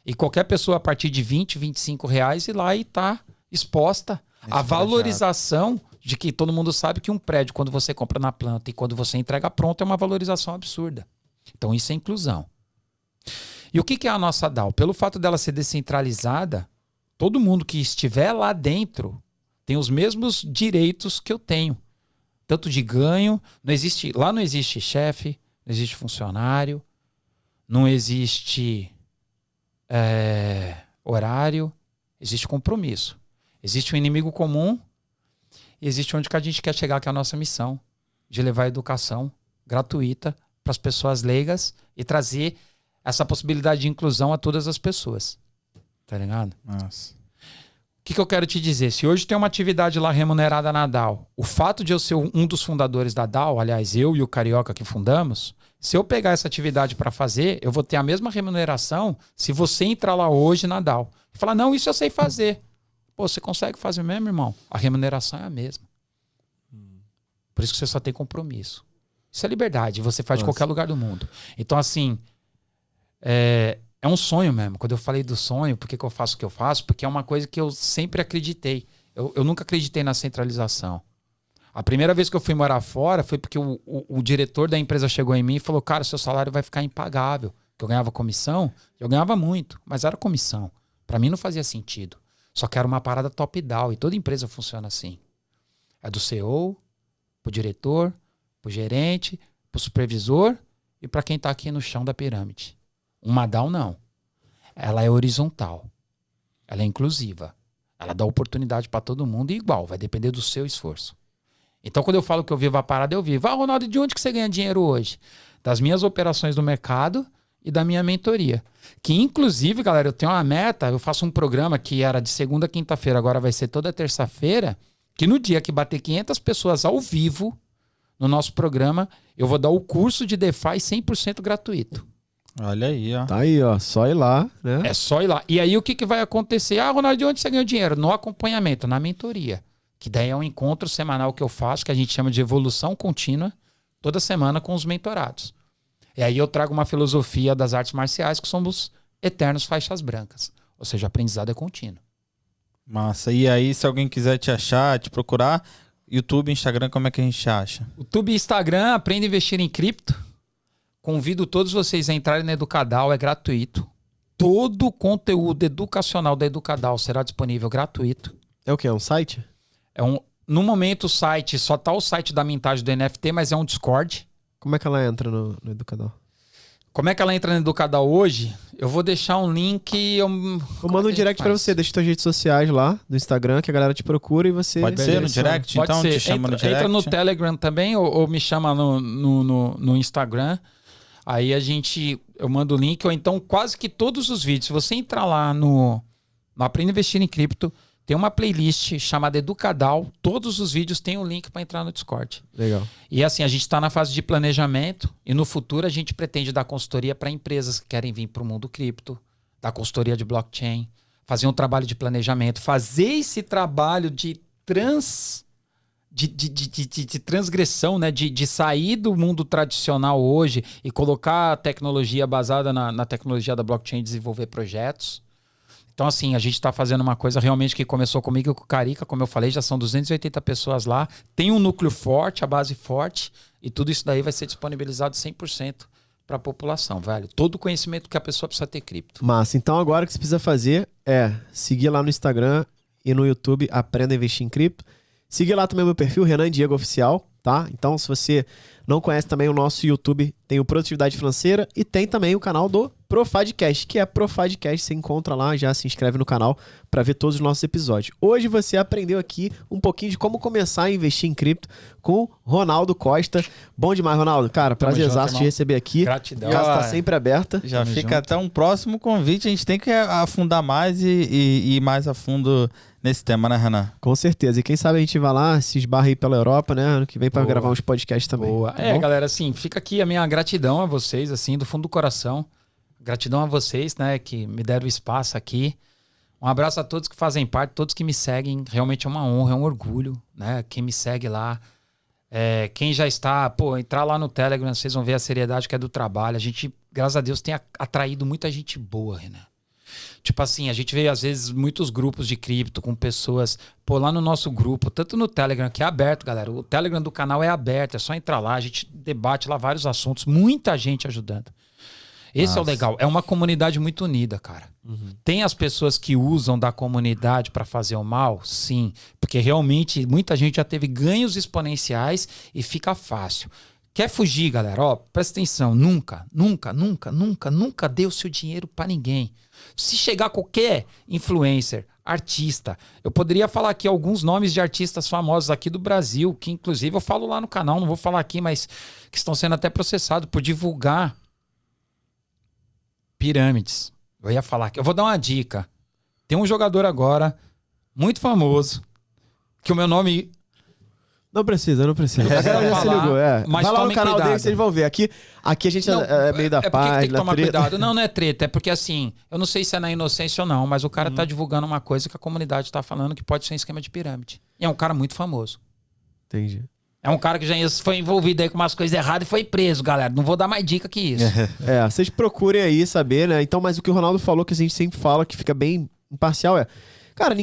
e qualquer pessoa a partir de 20, 25 reais ir lá e tá exposta à valorização de que todo mundo sabe que um prédio, quando você compra na planta e quando você entrega pronto, é uma valorização absurda. Então isso é inclusão. E o que é a nossa DAO? Pelo fato dela ser descentralizada, todo mundo que estiver lá dentro tem os mesmos direitos que eu tenho. Tanto de ganho, lá não existe chefe, não existe funcionário, não existe horário, existe compromisso. Existe um inimigo comum e existe onde que a gente quer chegar, que é a nossa missão, de levar a educação gratuita para as pessoas leigas e trazer essa possibilidade de inclusão a todas as pessoas. Tá ligado? Nossa. O que eu quero te dizer? Se hoje tem uma atividade lá remunerada na DAO, o fato de eu ser um dos fundadores da DAO, aliás, eu e o Carioca que fundamos, se eu pegar essa atividade para fazer, eu vou ter a mesma remuneração se você entrar lá hoje na DAO e falar, não, isso eu sei fazer. Pô, você consegue fazer mesmo, irmão? A remuneração é a mesma. Por isso que você só tem compromisso. Isso é liberdade, você faz de qualquer lugar do mundo. Então, assim, é um sonho mesmo. Quando eu falei do sonho, por que eu faço o que eu faço? Porque é uma coisa que eu sempre acreditei. Eu nunca acreditei na centralização. A primeira vez que eu fui morar fora foi porque o diretor da empresa chegou em mim e falou, cara, seu salário vai ficar impagável. Que eu ganhava comissão, eu ganhava muito, mas era comissão. Para mim não fazia sentido. Só que era uma parada top-down e toda empresa funciona assim. É do CEO, pro diretor, pro gerente, pro supervisor e para quem tá aqui no chão da pirâmide. Uma DAO não. Ela é horizontal. Ela é inclusiva. Ela dá oportunidade para todo mundo e igual, vai depender do seu esforço. Então quando eu falo que eu vivo a parada, eu vivo. Ah, Ronaldo, de onde que você ganha dinheiro hoje? Das minhas operações do mercado e da minha mentoria. Que inclusive, galera, eu tenho uma meta, eu faço um programa que era de segunda a quinta-feira, agora vai ser toda terça-feira, que no dia que bater 500 pessoas ao vivo no nosso programa, eu vou dar o curso de DeFi 100% gratuito. Olha aí, ó. Tá aí, ó. Só ir lá, né? É só ir lá. E aí o que vai acontecer? Ah, Ronaldo, de onde você ganhou dinheiro? No acompanhamento, na mentoria. Que daí é um encontro semanal que eu faço, que a gente chama de evolução contínua, toda semana com os mentorados. E aí eu trago uma filosofia das artes marciais, que somos eternos faixas brancas. Ou seja, o aprendizado é contínuo. Massa. E aí, se alguém quiser te achar, te procurar, YouTube, Instagram, como é que a gente acha? YouTube e Instagram, aprenda a investir em cripto. Convido todos vocês a entrarem na Educadal, é gratuito. Todo o conteúdo educacional da Educadal será disponível gratuito. É o quê? É um site? No momento o site, só tá o site da mintagem do NFT, mas é um Discord. Como é que ela entra no Educador? Como é que ela entra no Educadal hoje? Eu vou deixar um link. Eu mando um direct pra você, deixa suas redes sociais lá, no Instagram, que a galera te procura e você... Pode ser no direct? Pode então ser. te chama no direct? Entra no Telegram também ou me chama no Instagram. Aí eu mando o link, ou então quase que todos os vídeos. Se você entrar lá no Aprenda a Investir em Cripto, tem uma playlist chamada Educadal. Todos os vídeos têm um link para entrar no Discord. Legal. E assim, a gente está na fase de planejamento e no futuro a gente pretende dar consultoria para empresas que querem vir para o mundo cripto, dar consultoria de blockchain, fazer um trabalho de planejamento, fazer esse trabalho de transgressão, né? De sair do mundo tradicional hoje e colocar a tecnologia basada na tecnologia da blockchain e desenvolver projetos. Então, assim, a gente está fazendo uma coisa realmente que começou comigo e com o Carica, como eu falei, já são 280 pessoas lá. Tem um núcleo forte, a base forte, e tudo isso daí vai ser disponibilizado 100% para a população, velho. Todo o conhecimento que a pessoa precisa ter cripto. Massa. Então, agora o que você precisa fazer é seguir lá no Instagram e no YouTube, Aprenda a Investir em Cripto. Seguir lá também o meu perfil, Renan Diego Oficial, tá? Então, se você não conhece também o nosso YouTube, tem o Produtividade Financeira e tem também o canal do Profadcast, que é Profadcast. Você encontra lá, já se inscreve no canal para ver todos os nossos episódios. Hoje você aprendeu aqui um pouquinho de como começar a investir em cripto com Ronaldo Costa. Bom demais, Ronaldo. Cara, prazerzaço te receber aqui. Gratidão. A casa tá sempre aberta. Já Tamo fica junto. até um próximo convite. A gente tem que afundar mais e ir mais a fundo nesse tema, né, Renan? Com certeza. E quem sabe a gente vai lá, se esbarra aí pela Europa, né? Ano que vem para gravar uns podcasts também. Boa. Tá É, bom? galera, assim, fica aqui a minha gratidão a vocês, assim, do fundo do coração. Gratidão a vocês, né, que me deram espaço aqui. Um abraço a todos que fazem parte, todos que me seguem. Realmente é uma honra, é um orgulho, né? Quem me segue lá. Quem já está, entrar lá no Telegram, vocês vão ver a seriedade que é do trabalho. A gente, graças a Deus, tem atraído muita gente boa, Renan. Tipo assim, a gente vê às vezes muitos grupos de cripto com pessoas, lá no nosso grupo, tanto no Telegram, que é aberto, galera. O Telegram do canal é aberto, é só entrar lá, a gente debate lá vários assuntos, muita gente ajudando. Esse é o legal, é uma comunidade muito unida, cara. Uhum. Tem as pessoas que usam da comunidade para fazer o mal? Sim, porque realmente muita gente já teve ganhos exponenciais e fica fácil. Quer fugir, galera? Ó, presta atenção, nunca dê o seu dinheiro para ninguém. Se chegar qualquer influencer, artista, eu poderia falar aqui alguns nomes de artistas famosos aqui do Brasil, que inclusive eu falo lá no canal, não vou falar aqui, mas que estão sendo até processados por divulgar pirâmides. Eu ia falar aqui, eu vou dar uma dica. Tem um jogador agora, muito famoso, que o meu nome... Não precisa. A galera já se ligou, Mas vai lá no canal cuidado. dele, vocês vão ver. Aqui a gente Não, é meio da porque paz, tem que tomar treta. cuidado. Não é treta. É porque assim, eu não sei se é na inocência ou não, mas o cara tá divulgando uma coisa que a comunidade tá falando que pode ser um esquema de pirâmide. E é um cara muito famoso. Entendi. É um cara que já foi envolvido aí com umas coisas erradas e foi preso, galera. Não vou dar mais dica que isso. Vocês procurem aí saber, né? Então, mas o que o Ronaldo falou, que a gente sempre fala, que fica bem imparcial, cara,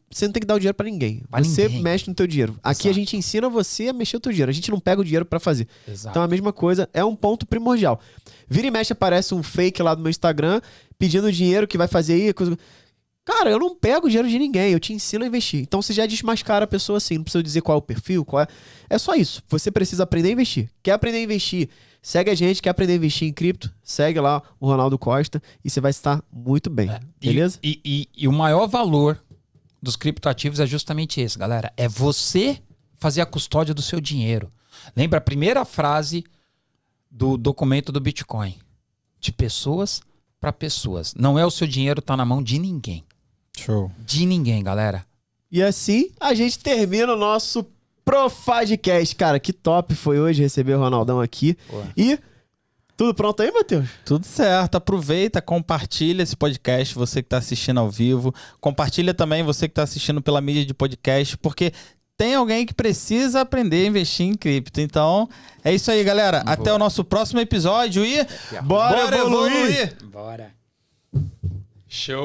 você não tem que dar o dinheiro pra ninguém. Você mexe no teu dinheiro. Aqui a gente ensina você a mexer o teu dinheiro. A gente não pega o dinheiro pra fazer. Exato. Então a mesma coisa, é um ponto primordial. Vira e mexe, aparece um fake lá do meu Instagram pedindo dinheiro que vai fazer aí. Cara, eu não pego o dinheiro de ninguém, eu te ensino a investir. Então você já desmascara a pessoa assim, não precisa dizer qual é o perfil, qual é. É só isso. Você precisa aprender a investir. Quer aprender a investir? Segue a gente, quer aprender a investir em cripto? Segue lá o Ronaldo Costa e você vai estar muito bem. Beleza? E o maior valor dos criptoativos é justamente esse, galera. É você fazer a custódia do seu dinheiro. Lembra a primeira frase do documento do Bitcoin? De pessoas para pessoas. Não é o seu dinheiro tá na mão de ninguém. Show. De ninguém, galera. E assim a gente termina o nosso Profadcast. Cara, que top foi hoje receber o Ronaldão aqui. Pô. E tudo pronto aí, Matheus? Tudo certo. Aproveita, compartilha esse podcast, você que está assistindo ao vivo. Compartilha também você que está assistindo pela mídia de podcast, porque tem alguém que precisa aprender a investir em cripto. Então, é isso aí, galera. Boa. Até o nosso próximo episódio e Bora evoluir! Bora. Show.